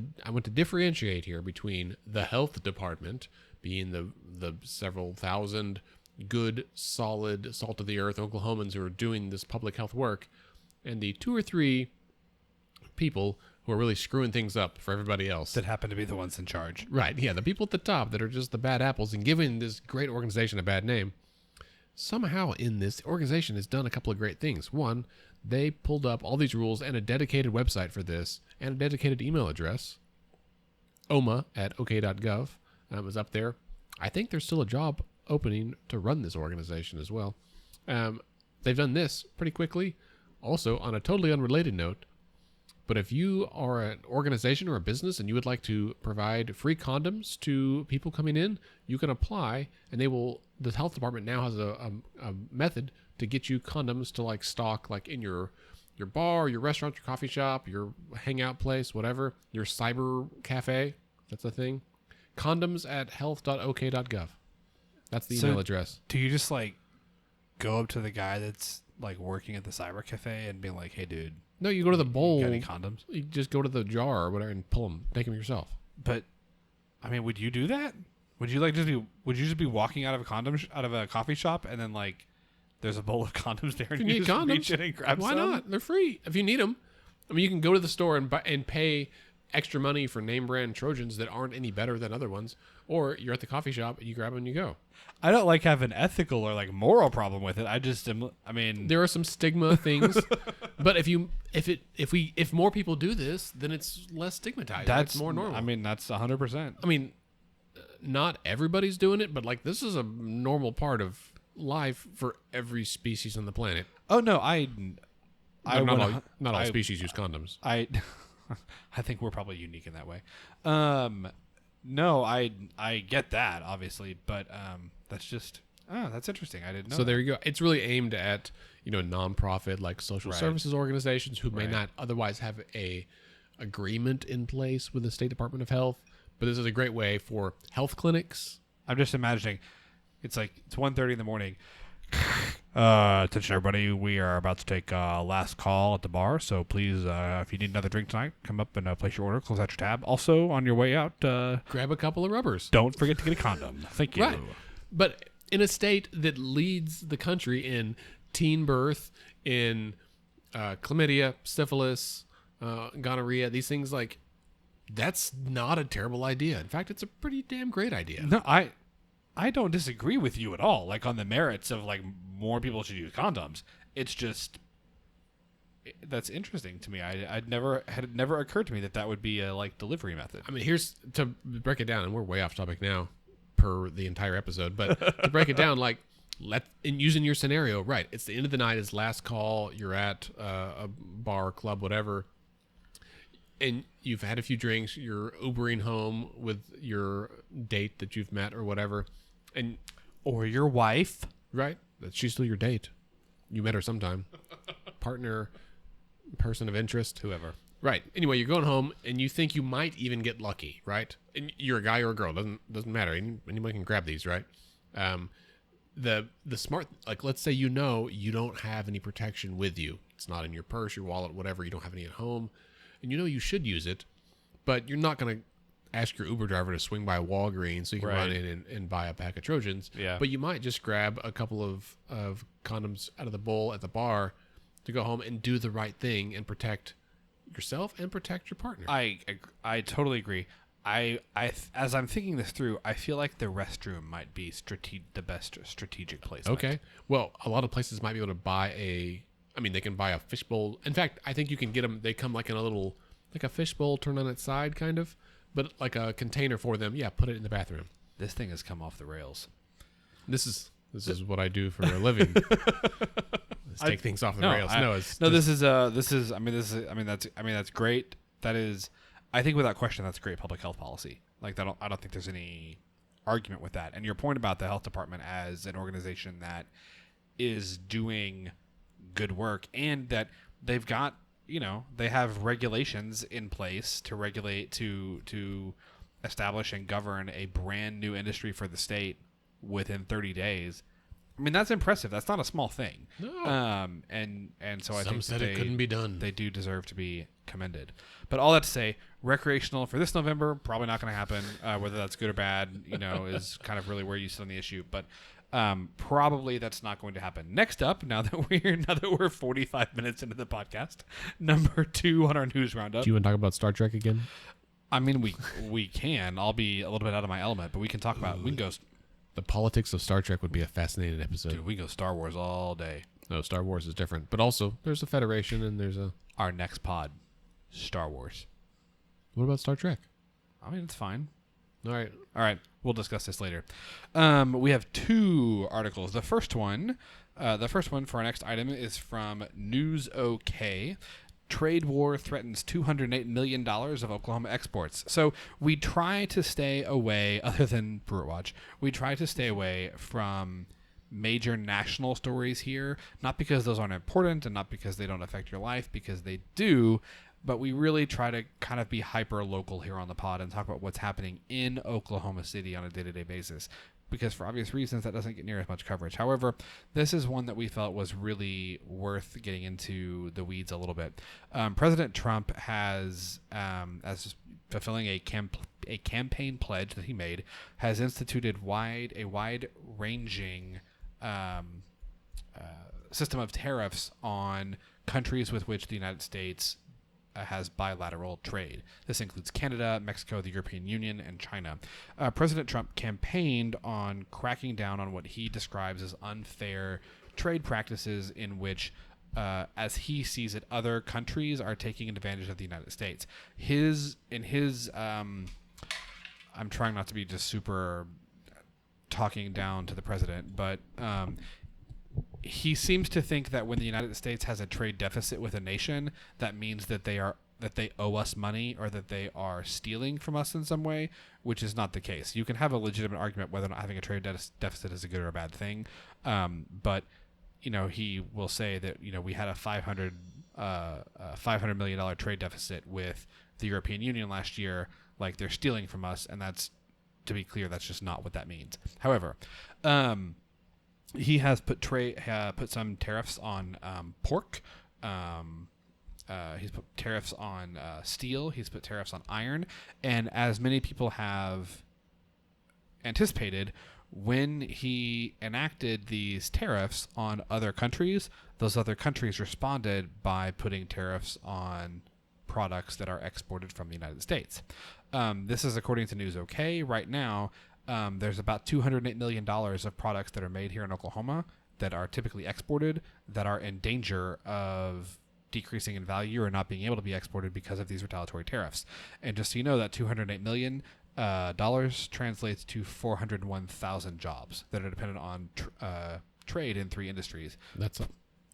differentiate here between the health department being the several thousand good, solid, salt of the earth Oklahomans who are doing this public health work, and the 2 or 3 people who are really screwing things up for everybody else. That happen to be the ones in charge. Right. Yeah. The people at the top that are just the bad apples and giving this great organization a bad name. Somehow in this organization has done a couple of great things. One, they pulled up all these rules and a dedicated website for this and a dedicated email address. OMA@ok.gov was up there. I think there's still a job opening to run this organization as well. They've done this pretty quickly. Also, on a totally unrelated note, but if you are an organization or a business and you would like to provide free condoms to people coming in, you can apply, and the health department now has a method to get you condoms to stock in your bar, your restaurant, your coffee shop, your hangout place, whatever, your cyber cafe. That's a thing. Condoms@health.ok.gov. That's the email address. Do you just go up to the guy that's working at the cyber cafe and be like, "Hey, dude"? No, you go to the bowl. You got any condoms? You just go to the jar or whatever and pull them. Take them yourself. But, I mean, would you do that? Would you just be walking out of a coffee shop and then there's a bowl of condoms there and you need just condoms, reach in and grab why some? not? They're free if you need them. I mean, you can go to the store and pay extra money for name brand Trojans that aren't any better than other ones, or you're at the coffee shop and you grab them and you go. I don't like have an ethical or like moral problem with it. I just am. I mean, there are some stigma things, but if more people do this, then it's less stigmatized. That's more normal. I mean, that's 100%. I mean, not everybody's doing it, but like this is a normal part of life for every species on the planet. Oh no, not all species use condoms. I think we're probably unique in that way. No, I get that obviously, but that's just that's interesting. I didn't know. So there you go. It's really aimed at nonprofit like social services organizations who may not otherwise have a agreement in place with the State Department of Health. But this is a great way for health clinics. I'm just imagining it's 1:30 in the morning. Attention everybody, we are about to take last call at the bar, so please if you need another drink tonight, come up and place your order, close out your tab. Also on your way out, grab a couple of rubbers. Don't forget to get a condom. Thank you. Right. But in a state that leads the country in teen birth, in chlamydia, syphilis, gonorrhea, these things, like, that's not a terrible idea. In fact, it's a pretty damn great idea. No, I don't disagree with you at all, like on the merits of like more people should use condoms. It's just that's interesting to me. Had never occurred to me that would be a like delivery method. I mean, here's to break it down, and we're way off topic now per the entire episode, but to break it down, like using your scenario, right? It's the end of the night, it's last call. You're at a bar, club, whatever, and you've had a few drinks. You're Ubering home with your date that you've met or whatever. Or your wife. Right. She's still your date. You met her sometime. Partner, person of interest. Whoever. Right. Anyway, you're going home and you think you might even get lucky, right? And you're a guy or a girl. Doesn't matter. Anybody can grab these, right? The smart, like, let's say you don't have any protection with you. It's not in your purse, your wallet, whatever. You don't have any at home. And you should use it, but you're not going to ask your Uber driver to swing by Walgreens so you can run in and buy a pack of Trojans. Yeah. But you might just grab a couple of condoms out of the bowl at the bar to go home and do the right thing and protect yourself and protect your partner. I totally agree. As I'm thinking this through, I feel like the restroom might be the best strategic place. Okay. Well, a lot of places might be able to buy they can buy a fishbowl. In fact, I think you can get them. They come like in a little, like a fishbowl turned on its side kind of. But like a container for them, put it in the bathroom. This thing has come off the rails. This is what I do for a living. Take things off the rails. That's great. That is, I think without question, that's great public health policy. Like I don't think there's any argument with that. And your point about the health department as an organization that is doing good work and that they've got. They have regulations in place to regulate, to establish and govern a brand new industry for the state within 30 days. I mean, that's impressive. That's not a small thing. No. And so I think said it couldn't be done. They do deserve to be commended. But all that to say, recreational for this November, probably not going to happen. Whether that's good or bad, is kind of really where you sit on the issue. But probably that's not going to happen. Next up, now that we're 45 minutes into the podcast, number 2 on our news roundup. Do you want to talk about Star Trek again? I mean, we can. I'll be a little bit out of my element, but we can talk about. We can go. The politics of Star Trek would be a fascinating episode. Dude, we can go Star Wars all day. No, Star Wars is different, but also there's a Federation and there's our next pod, Star Wars. What about Star Trek? I mean, it's fine. All right. We'll discuss this later. We have 2 articles. The first one for our next item is from News OK. Trade war threatens $208 million of Oklahoma exports. So we try to stay away, other than Brewer Watch, we try to stay away from major national stories here, not because those aren't important and not because they don't affect your life, because they do. But we really try to kind of be hyper local here on the pod and talk about what's happening in Oklahoma City on a day-to-day basis, because for obvious reasons that doesn't get near as much coverage. However, this is one that we felt was really worth getting into the weeds a little bit. President Trump has, as fulfilling a campaign pledge that he made, has instituted a wide-ranging system of tariffs on countries with which the United States has bilateral trade. This includes Canada, Mexico, the European Union, and China. President Trump campaigned on cracking down on what he describes as unfair trade practices in which, as he sees it, other countries are taking advantage of the United States. I'm trying not to be just super talking down to the president, but he seems to think that when the United States has a trade deficit with a nation, that means that they owe us money or that they are stealing from us in some way, which is not the case. You can have a legitimate argument whether or not having a trade deficit is a good or a bad thing, but he will say that we had a $500 million trade deficit with the European Union last year, like they're stealing from us, and that's, to be clear, that's just not what that means. However, he has put some tariffs on pork. He's put tariffs on steel. He's put tariffs on iron, and as many people have anticipated, when he enacted these tariffs on other countries, those other countries responded by putting tariffs on products that are exported from the United States. This is according to News OK. Right now, there's about $208 million of products that are made here in Oklahoma that are typically exported that are in danger of decreasing in value or not being able to be exported because of these retaliatory tariffs. And just so you know, that $208 million translates to 401,000 jobs that are dependent on trade in 3 industries. That's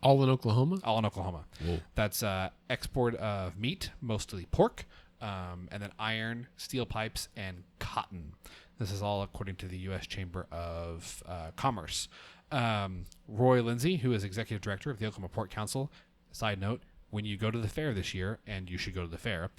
all in Oklahoma? All in Oklahoma. Whoa. That's export of meat, mostly pork, and then iron, steel pipes, and cotton. This is all according to the U.S. Chamber of Commerce. Roy Lindsay, who is executive director of the Oklahoma Pork Council, side note, when you go to the fair this year, and you should go to the fair,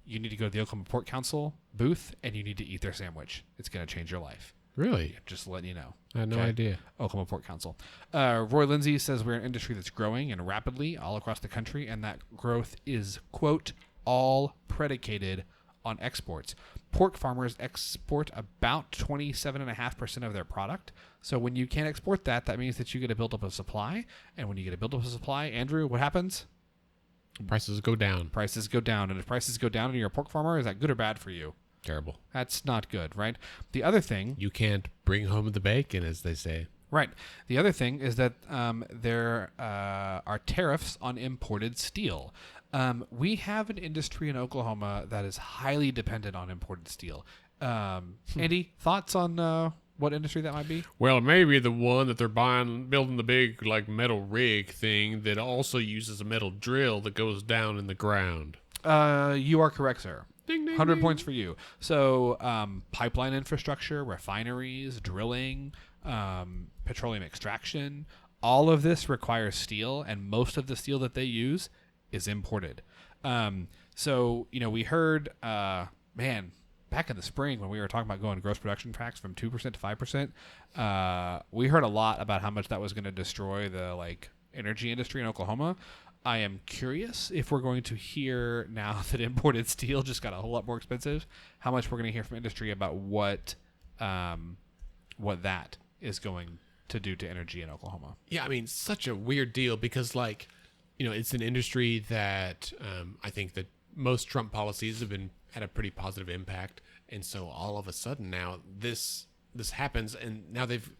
you need to go to the Oklahoma Pork Council booth, and you need to eat their sandwich. It's going to change your life. Really? Just letting you know. I had no idea. Oklahoma Pork Council. Roy Lindsay says we're an industry that's growing and rapidly all across the country, and that growth is, quote, all predicated on exports. Pork farmers export about 27.5% of their product. So when you can't export that, that means that you get a buildup of supply. And when you get a buildup of supply, Andrew, what happens? Prices go down. Prices go down. And if prices go down and you're a pork farmer, is that good or bad for you? Terrible. That's not good, right? The other thing... You can't bring home the bacon, as they say. Right. The other thing is that there are tariffs on imported steel. We have an industry in Oklahoma that is highly dependent on imported steel. Andy, thoughts on what industry that might be? Well, maybe the one that they're building the big metal rig thing that also uses a metal drill that goes down in the ground. You are correct, sir. Ding, ding, 100 ding. points for you. So pipeline infrastructure, refineries, drilling, petroleum extraction, all of this requires steel, and most of the steel that they use is imported. So, we heard, back in the spring when we were talking about going gross production tax from 2% to 5%, we heard a lot about how much that was going to destroy the energy industry in Oklahoma. I am curious if we're going to hear, now that imported steel just got a whole lot more expensive, how much we're going to hear from industry about what that is going to do to energy in Oklahoma. Yeah, I mean, such a weird deal because, it's an industry that I think that most Trump policies have had a pretty positive impact, and so all of a sudden now this happens, and now they've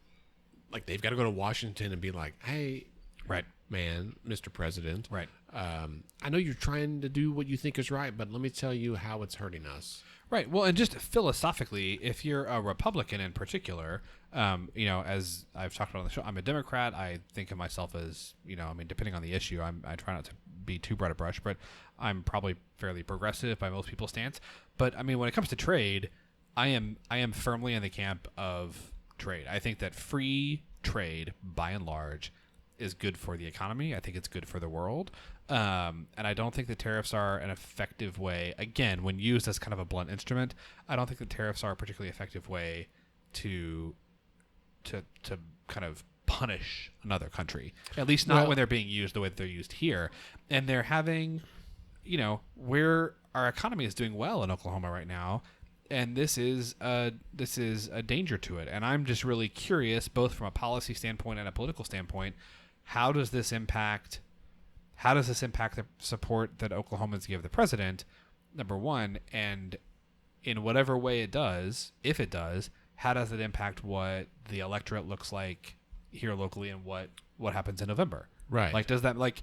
got to go to Washington and be like, hey, right, man, Mr. President, right, I know you're trying to do what you think is right, but let me tell you how it's hurting us. Right. Well, and just philosophically, if you're a Republican in particular, as I've talked about on the show, I'm a Democrat. I think of myself as, depending on the issue, I try not to be too broad a brush, but I'm probably fairly progressive by most people's stance. But when it comes to trade, I am firmly in the camp of trade. I think that free trade, by and large, is good for the economy. I think it's good for the world. And I don't think the tariffs are an effective way, again, when used as kind of a blunt instrument, I don't think the tariffs are a particularly effective way to kind of punish another country, at least not when they're being used the way that they're used here. And they're having, where our economy is doing well in Oklahoma right now, and this is a danger to it. And I'm just really curious, both from a policy standpoint and a political standpoint, how does this impact how does this impact the support that Oklahomans give the president? Number one, and in whatever way it does, if it does, how does it impact what the electorate looks like here locally and what happens in November? Right. Like, does that like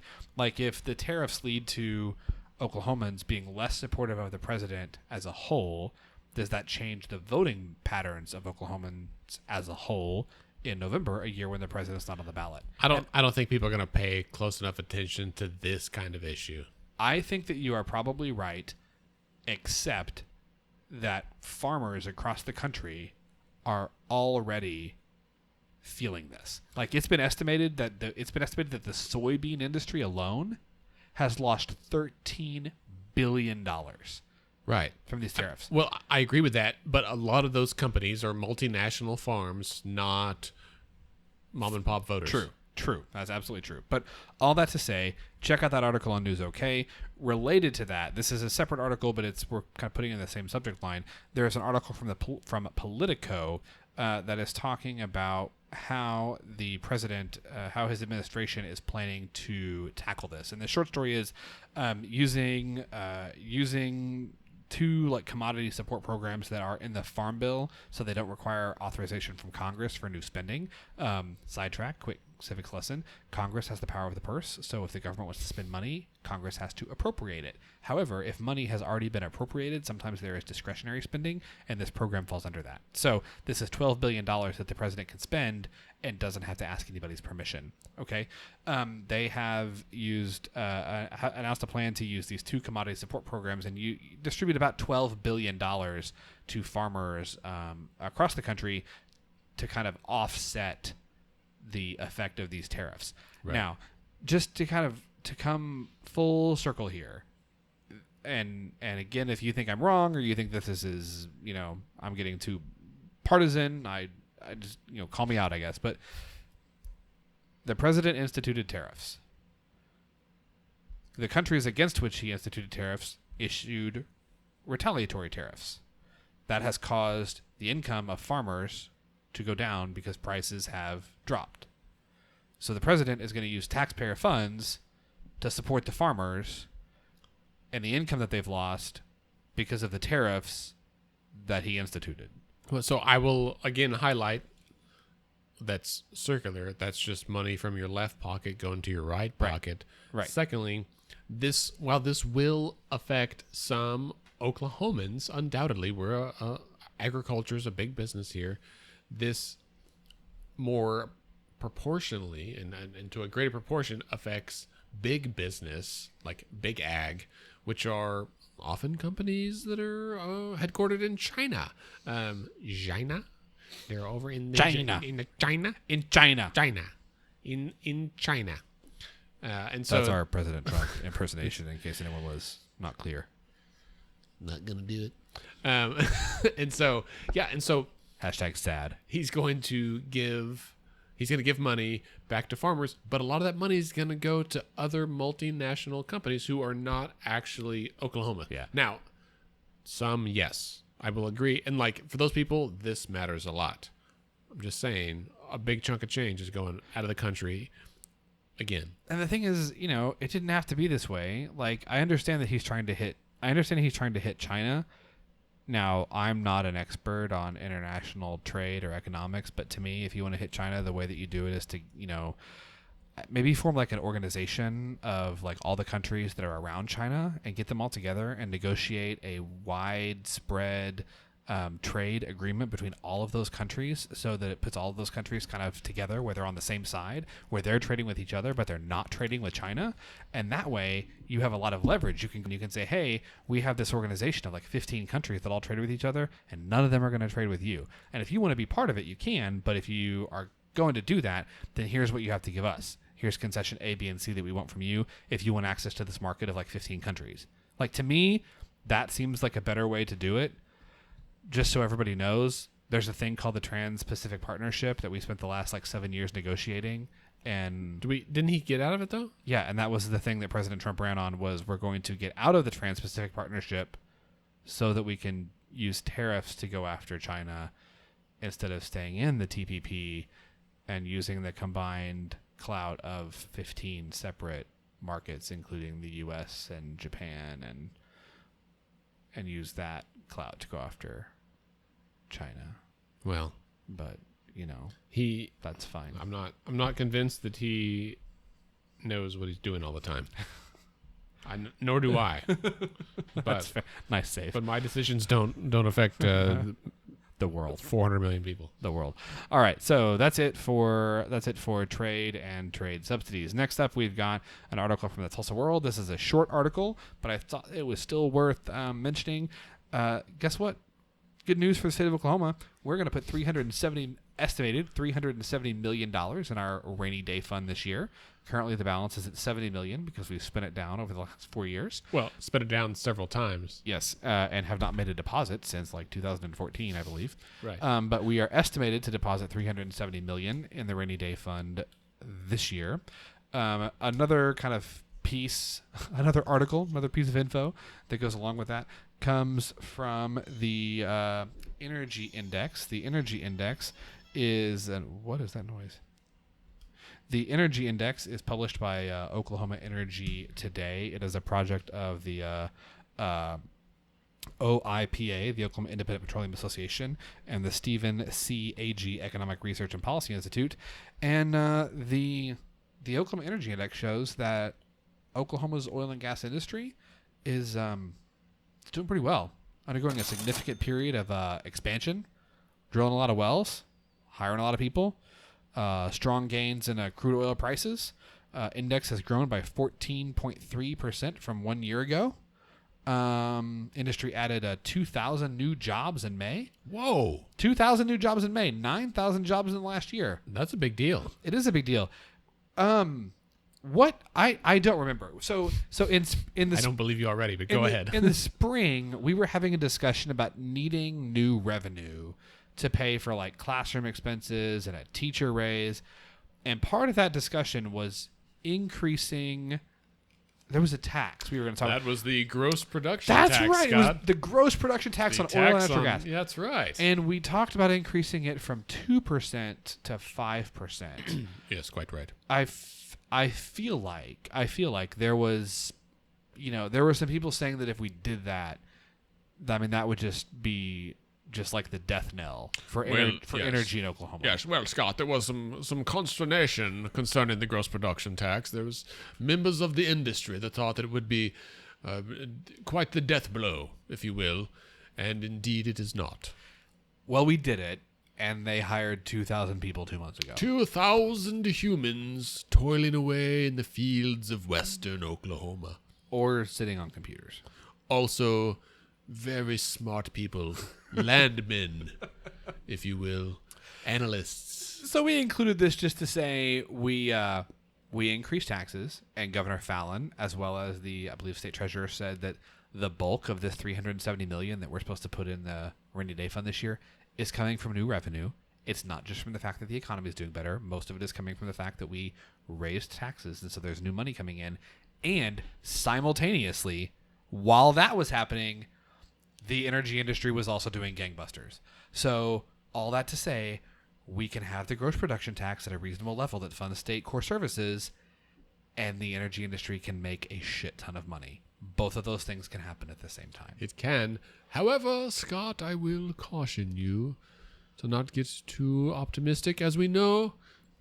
if the tariffs lead to Oklahomans being less supportive of the president as a whole, does that change the voting patterns of Oklahomans as a whole in November, a year when the president's not on the ballot? I don't think people are going to pay close enough attention to this kind of issue. I think that you are probably right, except that farmers across the country are already feeling this. Like, it's been estimated that the soybean industry alone has lost $13 billion Right. from these tariffs. Well, I agree with that, but a lot of those companies are multinational farms, not mom and pop voters. True. That's absolutely true. But all that to say, check out that article on News OK. Related to that, this is a separate article, but we're kind of putting in the same subject line. There's an article from Politico that is talking about how the president, how his administration is planning to tackle this. And the short story is using two like commodity support programs that are in the Farm Bill, so they don't require authorization from Congress for new spending. Sidetrack, quick civics lesson. Congress has the power of the purse, so if the government wants to spend money, Congress has to appropriate it. However, if money has already been appropriated, sometimes there is discretionary spending, and this program falls under that. So this is $12 billion that the president can spend and doesn't have to ask anybody's permission. Okay, they have announced a plan to use these two commodity support programs, and you distribute about $12 billion to farmers across the country to kind of offset the effect of these tariffs. Right. Now, just to come full circle here, and again, if you think I'm wrong or you think that this is, I'm getting too partisan, I just, call me out, I guess. But the president instituted tariffs. The countries against which he instituted tariffs issued retaliatory tariffs. That has caused the income of farmers to go down because prices have dropped. So the president is going to use taxpayer funds to support the farmers and the income that they've lost because of the tariffs that he instituted. Well, so I will again highlight that's circular. That's just money from your left pocket going to your right pocket. Right. Secondly, while this will affect some Oklahomans, undoubtedly, agriculture is a big business here. This more proportionally and to a greater proportion affects big business, like big ag, which are often companies that are headquartered in China. China? They're over in China. In China? In China. China. In China. And so that's our President Trump impersonation, in case anyone was not clear. Not gonna do it. And so Hashtag sad. He's going to give money back to farmers, but a lot of that money is going to go to other multinational companies who are not actually Oklahoma. Yeah. Now, some, yes, I will agree. And like for those people, this matters a lot. I'm just saying a big chunk of change is going out of the country again. And the thing is, it didn't have to be this way. Like, I understand he's trying to hit China. Now, I'm not an expert on international trade or economics, but to me, if you want to hit China, the way that you do it is to, maybe form like an organization of like all the countries that are around China and get them all together and negotiate a widespread trade agreement between all of those countries, so that it puts all of those countries kind of together where they're on the same side, where they're trading with each other, but they're not trading with China. And that way you have a lot of leverage. You can say, hey, we have this organization of like 15 countries that all trade with each other, and none of them are going to trade with you. And if you want to be part of it, you can, but if you are going to do that, then here's what you have to give us. Here's concession A, B, and C that we want from you if you want access to this market of like 15 countries. Like, to me, that seems like a better way to do it. Just so everybody knows, there's a thing called the Trans-Pacific Partnership that we spent the last like 7 years negotiating. And didn't he get out of it though? Yeah, and that was the thing that President Trump ran on, was we're going to get out of the Trans-Pacific Partnership so that we can use tariffs to go after China instead of staying in the TPP and using the combined clout of 15 separate markets, including the U.S. and Japan, and use that clout to go after China. Well, but that's fine. I'm not convinced that he knows what he's doing all the time. Nor do I. That's fair. Nice save. But my decisions don't affect the world. 400 million people. The world. All right, so that's it for trade and trade subsidies. Next up, we've got an article from the Tulsa World. This is a short article, but I thought it was still worth mentioning. Guess what? Good news for the state of Oklahoma. We're going to put estimated $370 million in our rainy day fund this year. Currently, the balance is at $70 million because we've spent it down over the last 4 years. Well, spent it down several times. Yes, and have not made a deposit since 2014, I believe. Right. But we are estimated to deposit $370 million in the rainy day fund this year. Another kind of piece, another article, another piece of info that goes along with that comes from the energy index. The energy index is what is that noise? The energy index is published by Oklahoma Energy Today. It is a project of the OIPA, the Oklahoma Independent Petroleum Association, and the Stephen C. Agee Economic Research and Policy Institute. And the Oklahoma Energy Index shows that Oklahoma's oil and gas industry is doing pretty well, undergoing a significant period of expansion, drilling a lot of wells, hiring a lot of people, strong gains in crude oil prices. Index has grown by 14.3% from 1 year ago. Industry added 2,000 new jobs in May. Whoa. 2,000 new jobs in May. 9,000 jobs in the last year. That's a big deal. It is a big deal. What I don't remember. So in the I don't believe you already, but go ahead. In the spring, we were having a discussion about needing new revenue to pay for classroom expenses and a teacher raise, and part of that discussion was increasing. There was a tax we were going to talk about. That was the gross production tax. That's right. Scott. It was the gross production tax on oil and natural gas. Yeah, that's right. And we talked about increasing it from 2% to 5%. Yes, quite right. I feel like there was, there were some people saying that if we did that, that would just be like the death knell for energy in Oklahoma. Yes, well, Scott, there was some consternation concerning the gross production tax. There was members of the industry that thought that it would be quite the death blow, if you will, and indeed it is not. Well, we did it, and they hired 2,000 people 2 months ago. 2,000 humans toiling away in the fields of western Oklahoma. Or sitting on computers. Also, very smart people, landmen, if you will, analysts. So we included this just to say we increased taxes, and Governor Fallon, as well as I believe State Treasurer, said that the bulk of this $370 million that we're supposed to put in the rainy day fund this year is coming from new revenue. It's not just from the fact that the economy is doing better. Most of it is coming from the fact that we raised taxes, and so there's new money coming in. And simultaneously, while that was happening, the energy industry was also doing gangbusters. So all that to say, we can have the gross production tax at a reasonable level that funds state core services, and the energy industry can make a shit ton of money. Both of those things can happen at the same time. It can. However, Scott, I will caution you to not get too optimistic. As we know,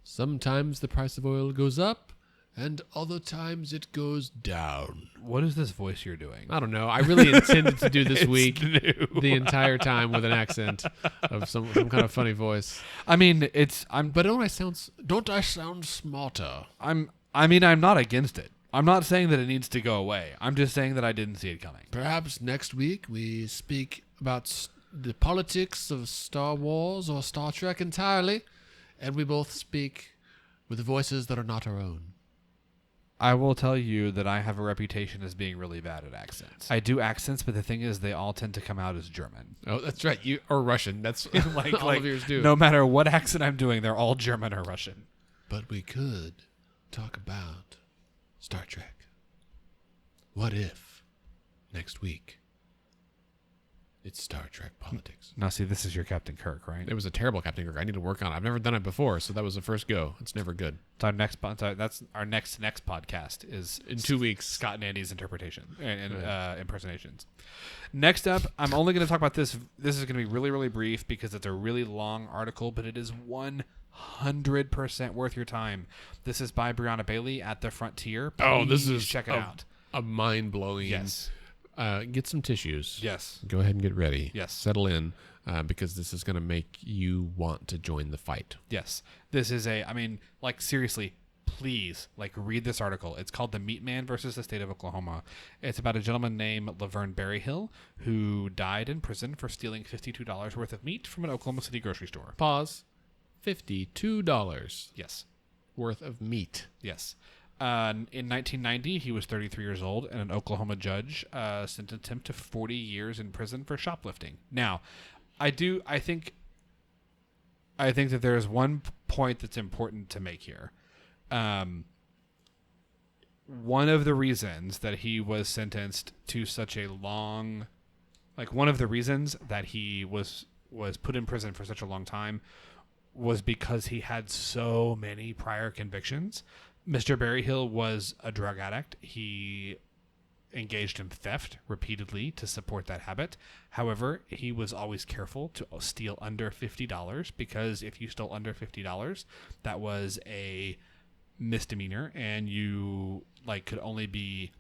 sometimes the price of oil goes up, and other times it goes down. What is this voice you're doing? I don't know. I really intended to do this week new. The entire time with an accent of some kind of funny voice. But don't I sound smarter? I'm not against it. I'm not saying that it needs to go away. I'm just saying that I didn't see it coming. Perhaps next week we speak about the politics of Star Wars or Star Trek entirely, and we both speak with voices that are not our own. I will tell you that I have a reputation as being really bad at accents. I do accents, but the thing is, they all tend to come out as German. Oh, that's right. Or Russian. That's all of yours do. No matter what accent I'm doing, they're all German or Russian. But we could talk about Star Trek. What if next week It's Star Trek politics. Now, see, this is your Captain Kirk, right? It was a terrible Captain Kirk. I need to work on it. I've never done it before, so that was the first go. It's never good. It's our next. That's our next podcast is in 2 weeks. Scott and Andy's interpretation and impersonations. Next up, I'm only going to talk about this. This is going to be really, really brief because it's a really long article, but it is 100% worth your time. This is by Brianna Bailey at The Frontier. Please check it out. A mind-blowing. Yes. Get some tissues. Yes. Go ahead and get ready. Yes. Settle in, because this is going to make you want to join the fight. Yes. This is seriously, please, read this article. It's called The Meat Man versus the State of Oklahoma. It's about a gentleman named Laverne Berryhill who died in prison for stealing $52 worth of meat from an Oklahoma City grocery store. Pause. $52. Yes. Worth of meat. Yes. In 1990, he was 33 years old, and an Oklahoma judge sentenced him to 40 years in prison for shoplifting. Now, I think that there is one point that's important to make here. One of the reasons that he was sentenced to such a long, one of the reasons that he was put in prison for such a long time was because he had so many prior convictions. Mr. Berryhill was a drug addict. He engaged in theft repeatedly to support that habit. However, he was always careful to steal under $50 because if you stole under $50, that was a misdemeanor, and you could only be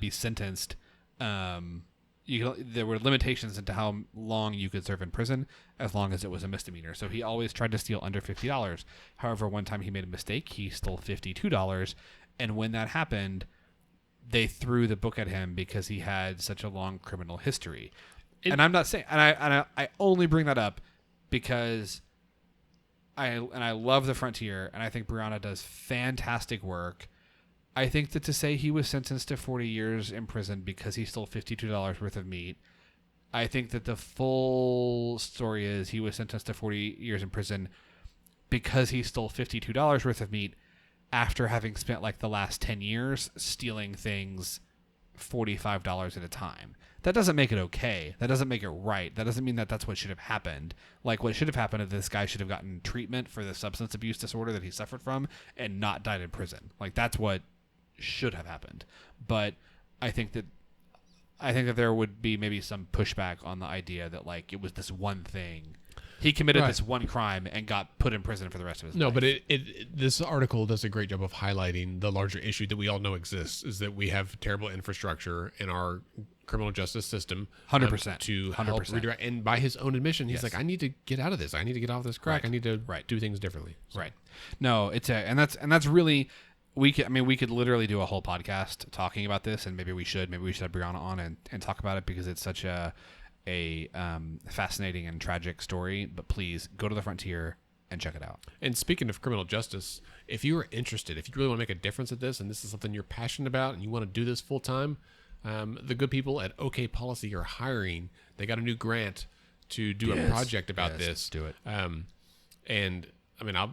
sentenced. There were limitations into how long you could serve in prison as long as it was a misdemeanor. So he always tried to steal under $50. However, one time he made a mistake. He stole $52. And when that happened, they threw the book at him because he had such a long criminal history. And I'm not saying, and I only bring that up because I love The Frontier, and I think Brianna does fantastic work. I think that to say he was sentenced to 40 years in prison because he stole $52 worth of meat, I think that the full story is he was sentenced to 40 years in prison because he stole $52 worth of meat after having spent the last 10 years stealing things $45 at a time. That doesn't make it okay. That doesn't make it right. That doesn't mean that that's what should have happened. What should have happened is this guy should have gotten treatment for the substance abuse disorder that he suffered from and not died in prison. That's what should have happened. But I think that there would be maybe some pushback on the idea that it was this one thing. He committed this one crime and got put in prison for the rest of his life. No, but this article does a great job of highlighting the larger issue that we all know exists, is that we have terrible infrastructure in our criminal justice system. 100%. To help redirect. And by his own admission, he's Yes. I need to get out of this. I need to get off this crack. Right. I need to Right. do things differently. So. Right. No, and that's really, we could literally do a whole podcast talking about this, and maybe we should have Brianna on and talk about it because it's such a fascinating and tragic story. But please go to The Frontier and check it out. And speaking of criminal justice, if you are interested, if you really want to make a difference at this, and this is something you're passionate about, and you want to do this full time, the good people at OK Policy are hiring. They got a new grant to do a project about this. Let's do it. And I mean, it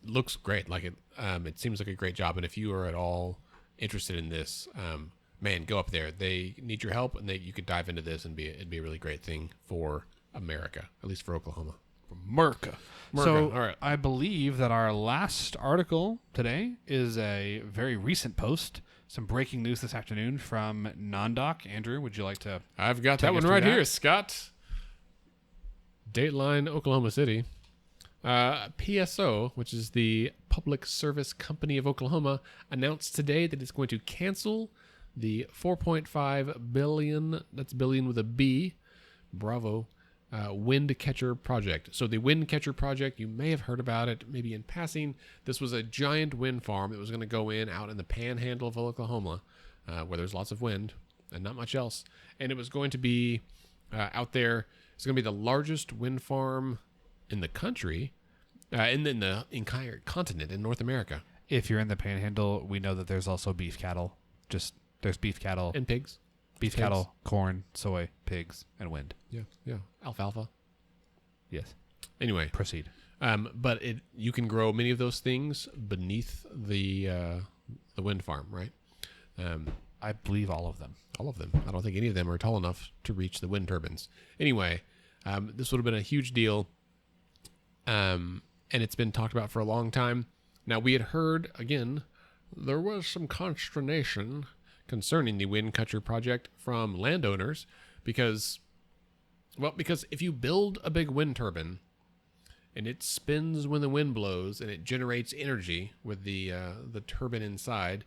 looks great. It seems like a great job. And if you are at all interested in this, man, go up there. They need your help, and you could dive into this, and it'd be a really great thing for America, at least for Oklahoma. Merca. So all right. I believe that our last article today is a very recent post. Some breaking news this afternoon from Nondoc. Andrew, would you like to? I've got that take us one through right that? here, Scott. Dateline, Oklahoma City. PSO, which is the Public Service Company of Oklahoma, announced today that it's going to cancel the $4.5 billion, that's billion with a B, bravo, wind catcher project. So the wind catcher project, you may have heard about it maybe in passing. This was a giant wind farm that was going to go out in the panhandle of Oklahoma, where there's lots of wind and not much else. And it was going to be out there. It's going to be the largest wind farm in the country, in the entire continent in North America. If you're in the Panhandle, we know that there's also beef cattle. There's beef cattle And pigs. beef cattle, corn, soy, pigs, and wind. Yeah. Alfalfa. Yes. Anyway, Proceed. but you can grow many of those things beneath the wind farm, right? I believe all of them. All of them. I don't think any of them are tall enough to reach the wind turbines. Anyway, this would have been a huge deal, and it's been talked about for a long time. Now, we had heard, again, there was some consternation concerning the wind catcher project from landowners because if you build a big wind turbine and it spins when the wind blows and it generates energy with the turbine inside,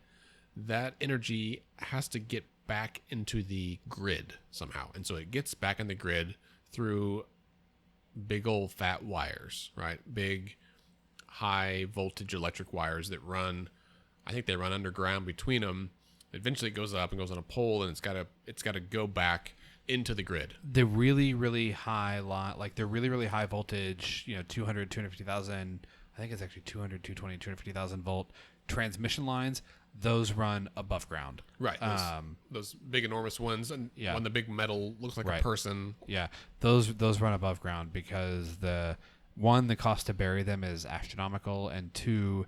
that energy has to get back into the grid somehow. And so it gets back in the grid through big old fat wires, right? Big high voltage electric wires that run, I think they run underground between them. Eventually it goes up and goes on a pole, and it's got to go back into the grid. The really, really high the really, really high voltage, 200, 250,000, I think it's actually 200, 220, 250,000 volt transmission lines, those run above ground. Right. Those big, enormous ones, and yeah. when the big metal looks like a person. Yeah. Those run above ground because the cost to bury them is astronomical, and two,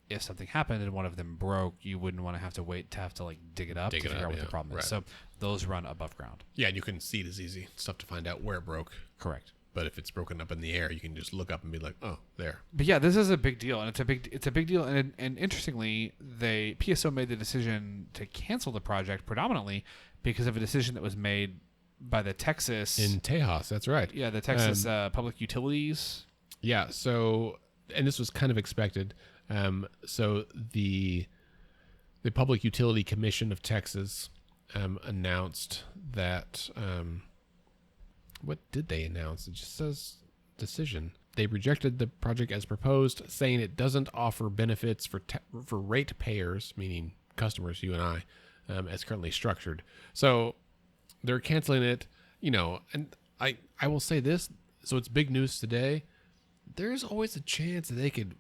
if something happened and one of them broke, you wouldn't want to have to dig it up to figure out what the problem is. So those run above ground. Yeah, and you can see it as easy. It's tough to find out where it broke. Correct. But if it's broken up in the air, you can just look up and be like, oh, there. But yeah, this is a big deal, and it's a big deal. And interestingly, PSO made the decision to cancel the project predominantly because of a decision that was made by the Texas in Tejas. That's right. Yeah, the Texas Public Utilities. Yeah. So, and this was kind of expected. So the Public Utility Commission of Texas announced that. What did they announce? It just says decision. They rejected the project as proposed, saying it doesn't offer benefits for ratepayers, meaning customers, you and I, as currently structured. So they're canceling it, and I will say this. So it's big news today. There's always a chance that they could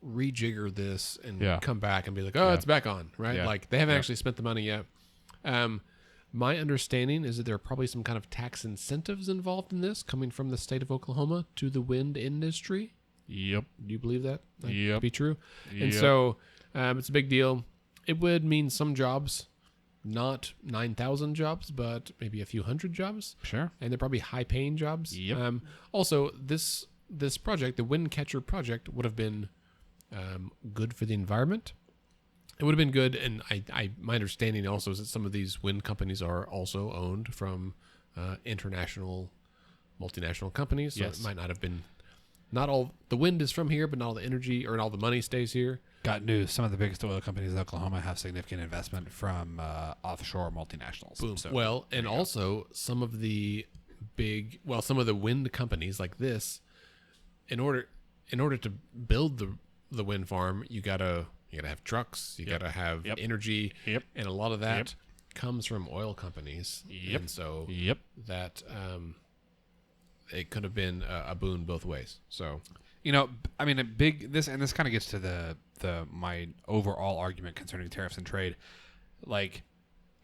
rejigger this and come back and be like, it's back on, right? Yeah. Like they haven't actually spent the money yet. My understanding is that there are probably some kind of tax incentives involved in this coming from the state of Oklahoma to the wind industry. Yep. Do you believe that? Yep. To be true? Yep. And so it's a big deal. It would mean some jobs, not 9,000 jobs, but maybe a few hundred jobs. Sure. And they're probably high-paying jobs. Yep. Also, this project, the Wind Catcher project, would have been good for the environment. It would have been good, and my understanding also is that some of these wind companies are also owned from international, multinational companies. So yes. It might not have been, not all the wind is from here, but not all the energy or all the money stays here. Got news. Some of the biggest oil companies in Oklahoma have significant investment from offshore multinationals. Boom. So, well, and also some of the some of the wind companies like this, in order to build the wind farm, you gotta have trucks, you gotta have energy, and a lot of that comes from oil companies. And so that it could have been a boon both ways. So I mean, this kind of gets to my overall argument concerning tariffs and trade. Like,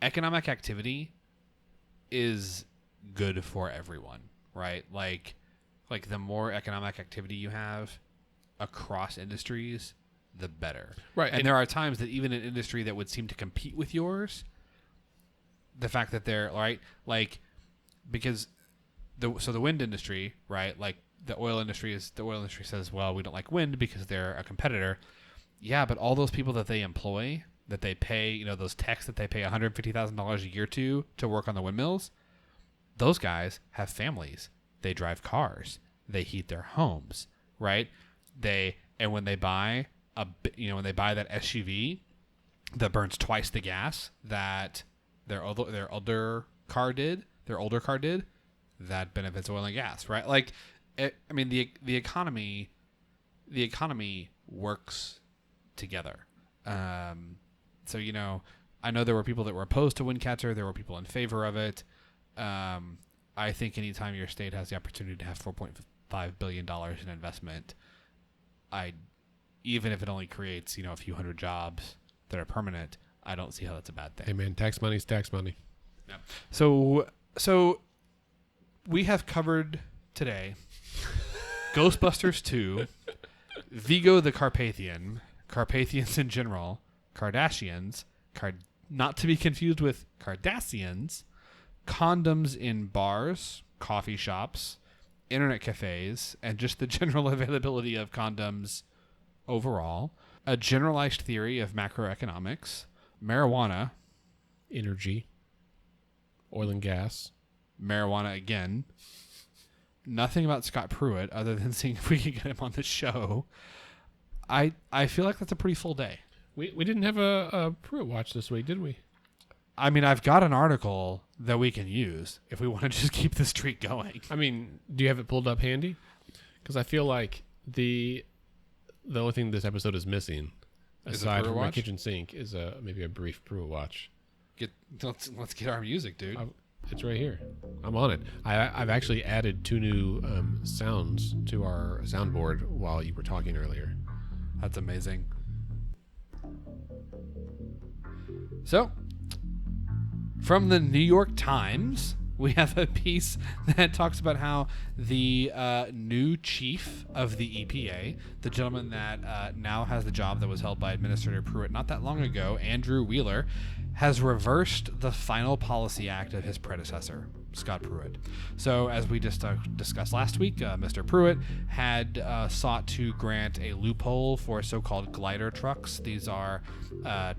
economic activity is good for everyone, right? Like the more economic activity you have across industries, the better. Right. And there are times that even an industry that would seem to compete with yours, the fact that they're because the wind industry, right? Like the oil industry says, well, we don't like wind because they're a competitor. Yeah, but all those people that they employ, that they pay, those techs that they pay $150,000 a year to work on the windmills, those guys have families. They drive cars. They heat their homes, right? And when they buy that SUV that burns twice the gas that their older car did, that benefits oil and gas, right? Like, the economy works together. So I know there were people that were opposed to Windcatcher. There were people in favor of it. I think anytime your state has the opportunity to have $4.5 billion in investment, even if it only creates, a few hundred jobs that are permanent, I don't see how that's a bad thing. Hey man, tax money's tax money. Yeah. So we have covered today Ghostbusters 2, Vigo the Carpathian, Carpathians in general, Kardashians, not to be confused with Cardassians, condoms in bars, coffee shops, internet cafes, and just the general availability of condoms overall, a generalized theory of macroeconomics, marijuana, Energy, oil and gas. marijuana again, nothing about Scott Pruitt other than seeing if we can get him on the show. I feel like that's a pretty full day. We didn't have a Pruitt watch this week, did we? I mean, I've got an article that we can use if we want to just keep the streak going. I mean, do you have it pulled up handy? Because I feel like the only thing this episode is missing, aside from my kitchen sink, is maybe a brief Pruitt watch. Let's get our music, dude. It's right here. I'm on it. I've actually added 2 new sounds to our soundboard while you were talking earlier. That's amazing. So, from the New York Times, we have a piece that talks about how the new chief of the EPA, the gentleman that now has the job that was held by Administrator Pruitt not that long ago, Andrew Wheeler, has reversed the final policy act of his predecessor, Scott Pruitt. So, as we just discussed last week, Mr. Pruitt had sought to grant a loophole for so-called glider trucks. These are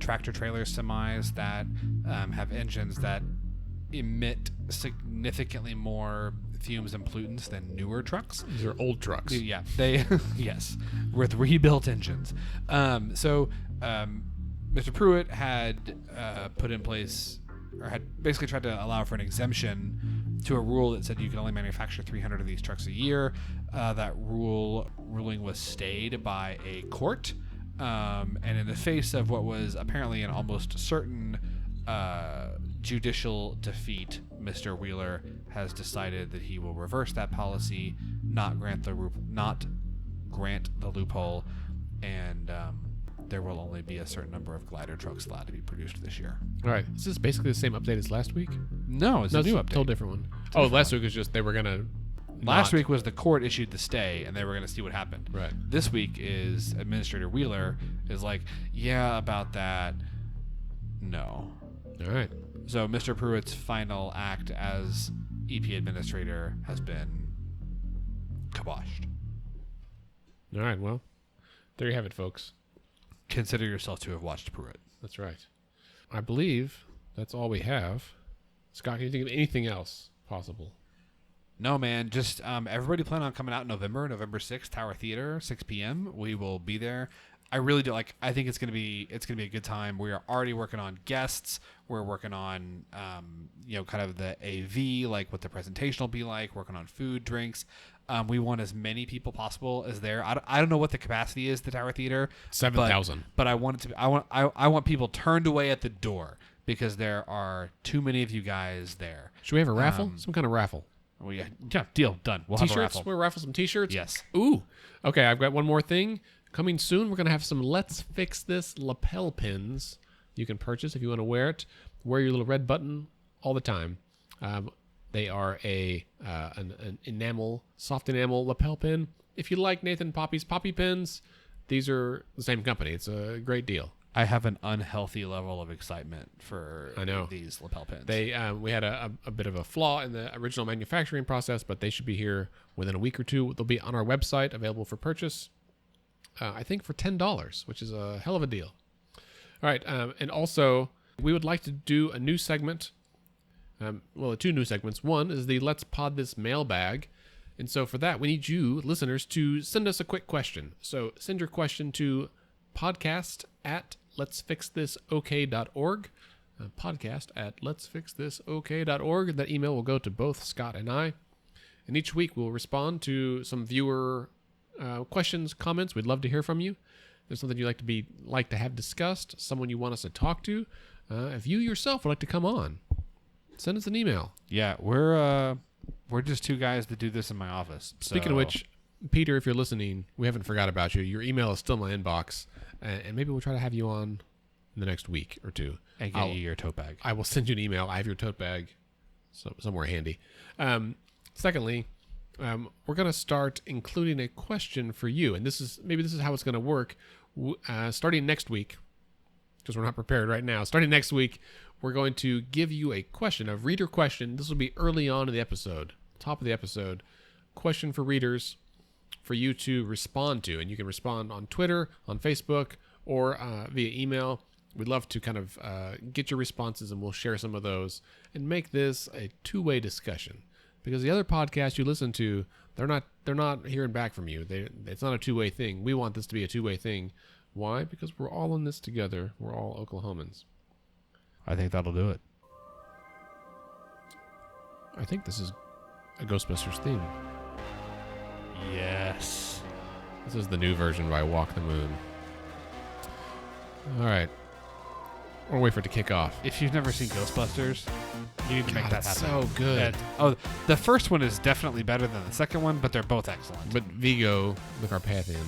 tractor-trailer semis that have engines that emit significantly more fumes and pollutants than newer trucks. These are old trucks. Yeah, they yes, with rebuilt engines. Mr. Pruitt had put in place, or had basically tried to allow for an exemption to a rule that said you can only manufacture 300 of these trucks a year. That ruling was stayed by a court, and in the face of what was apparently an almost certain judicial defeat, Mr. Wheeler has decided that he will reverse that policy, not grant the loophole, and there will only be a certain number of glider trucks allowed to be produced this year. All right. Is this basically the same update as last week? No, it's a new update. It's a totally different one. Last week was just they were going to... Last week was the court issued the stay, and they were going to see what happened. Right. This week is Administrator Wheeler is like, yeah, about that, no. All right. So Mr. Pruitt's final act as EP Administrator has been kiboshed. All right, well, there you have it, folks. Consider yourself to have watched Pruitt. That's right. I believe that's all we have. Scott, can you think of anything else possible? No, man. Just everybody plan on coming out in November 6th, Tower Theater, 6 p.m. We will be there. I really do I think it's gonna be a good time. We are already working on guests. We're working on kind of the AV, like what the presentation will be like. Working on food, drinks. We want as many people possible as there. I don't know what the capacity is at the Tower Theater. 7,000. But I want it to be. I want people turned away at the door because there are too many of you guys there. Should we have a raffle? Some kind of raffle. Yeah, deal done. We'll have a raffle. We'll raffle some T-shirts. Yes. Ooh. Okay, I've got one more thing coming soon. We're gonna have some Let's Fix This lapel pins you can purchase if you want to wear it. Wear your little red button all the time. They are an enamel, soft enamel lapel pin. If you like Nathan Poppy's Poppy pins, these are the same company. It's a great deal. I have an unhealthy level of excitement for these lapel pins. We had a bit of a flaw in the original manufacturing process, but they should be here within a week or two. They'll be on our website, available for purchase, I think for $10, which is a hell of a deal. All right, and also we would like to do a new segment. Two new segments. One is the Let's Pod This mailbag. And so for that, we need you, listeners, to send us a quick question. So send your question to podcast@letsfixthisok.org. Podcast@letsfixthisok.org. That email will go to both Scott and I. And each week we'll respond to some viewer questions, comments. We'd love to hear from you. If there's something you'd like to have discussed, someone you want us to talk to, if you yourself would like to come on, send us an email. Yeah, we're just two guys that do this in my office. Speaking of which, Peter, if you're listening, we haven't forgot about you. Your email is still in my inbox, and maybe we'll try to have you on in the next week or two. And get you your tote bag. I will send you an email. I have your tote bag somewhere handy. Secondly, we're going to start including a question for you, and this is how it's going to work. Starting next week, because we're not prepared right now. Starting next week, we're going to give you a reader question. This will be early on in the episode, top of the episode. Question for readers for you to respond to. And you can respond on Twitter, on Facebook, or via email. We'd love to kind of get your responses, and we'll share some of those and make this a two-way discussion. Because the other podcasts you listen to, they're not hearing back from you. It's not a two-way thing. We want this to be a two-way thing. Why? Because we're all in this together. We're all Oklahomans. I think that'll do it. I think this is a Ghostbusters theme. Yes. This is the new version by Walk the Moon. All right. We'll wait for it to kick off. If you've never seen Ghostbusters, you need to make that happen. So good. The first one is definitely better than the second one, but they're both excellent. But Vigo, the Carpathian,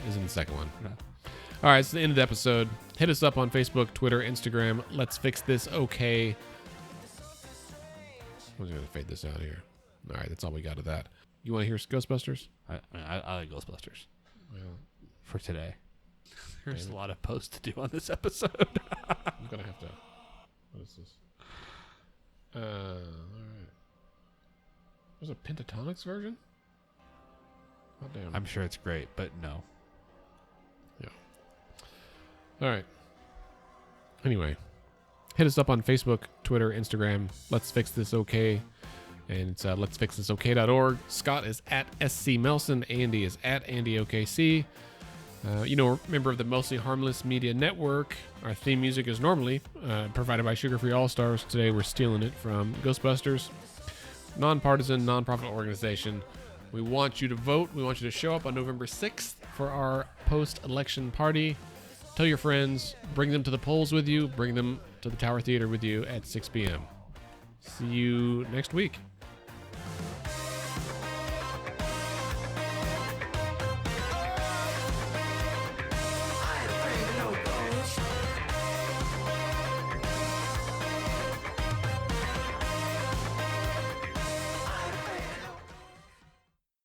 is in the second one. Yeah. All right, it's the end of the episode. Hit us up on Facebook, Twitter, Instagram. Let's fix this okay. I'm just going to fade this out here. All right, that's all we got of that. You want to hear Ghostbusters? I like Ghostbusters. Well, for today. There's a lot of posts to do on this episode. I'm going to have to... What is this? All right. There's a Pentatonics version? Oh, damn. I'm sure it's great, but no. Yeah. All right. Anyway, hit us up on Facebook, Twitter, Instagram. Let's Fix This Okay. And it's let'sfixthisokay.org. Scott is at SC Melson. Andy is at AndyOKC. Member of the Mostly Harmless Media Network. Our theme music is normally provided by Sugar Free All Stars. Today we're stealing it from Ghostbusters. Nonpartisan, nonprofit organization. We want you to vote. We want you to show up on November 6th for our post-election party. Tell your friends. Bring them to the polls with you. Bring them to the Tower Theater with you at 6 p.m. See you next week.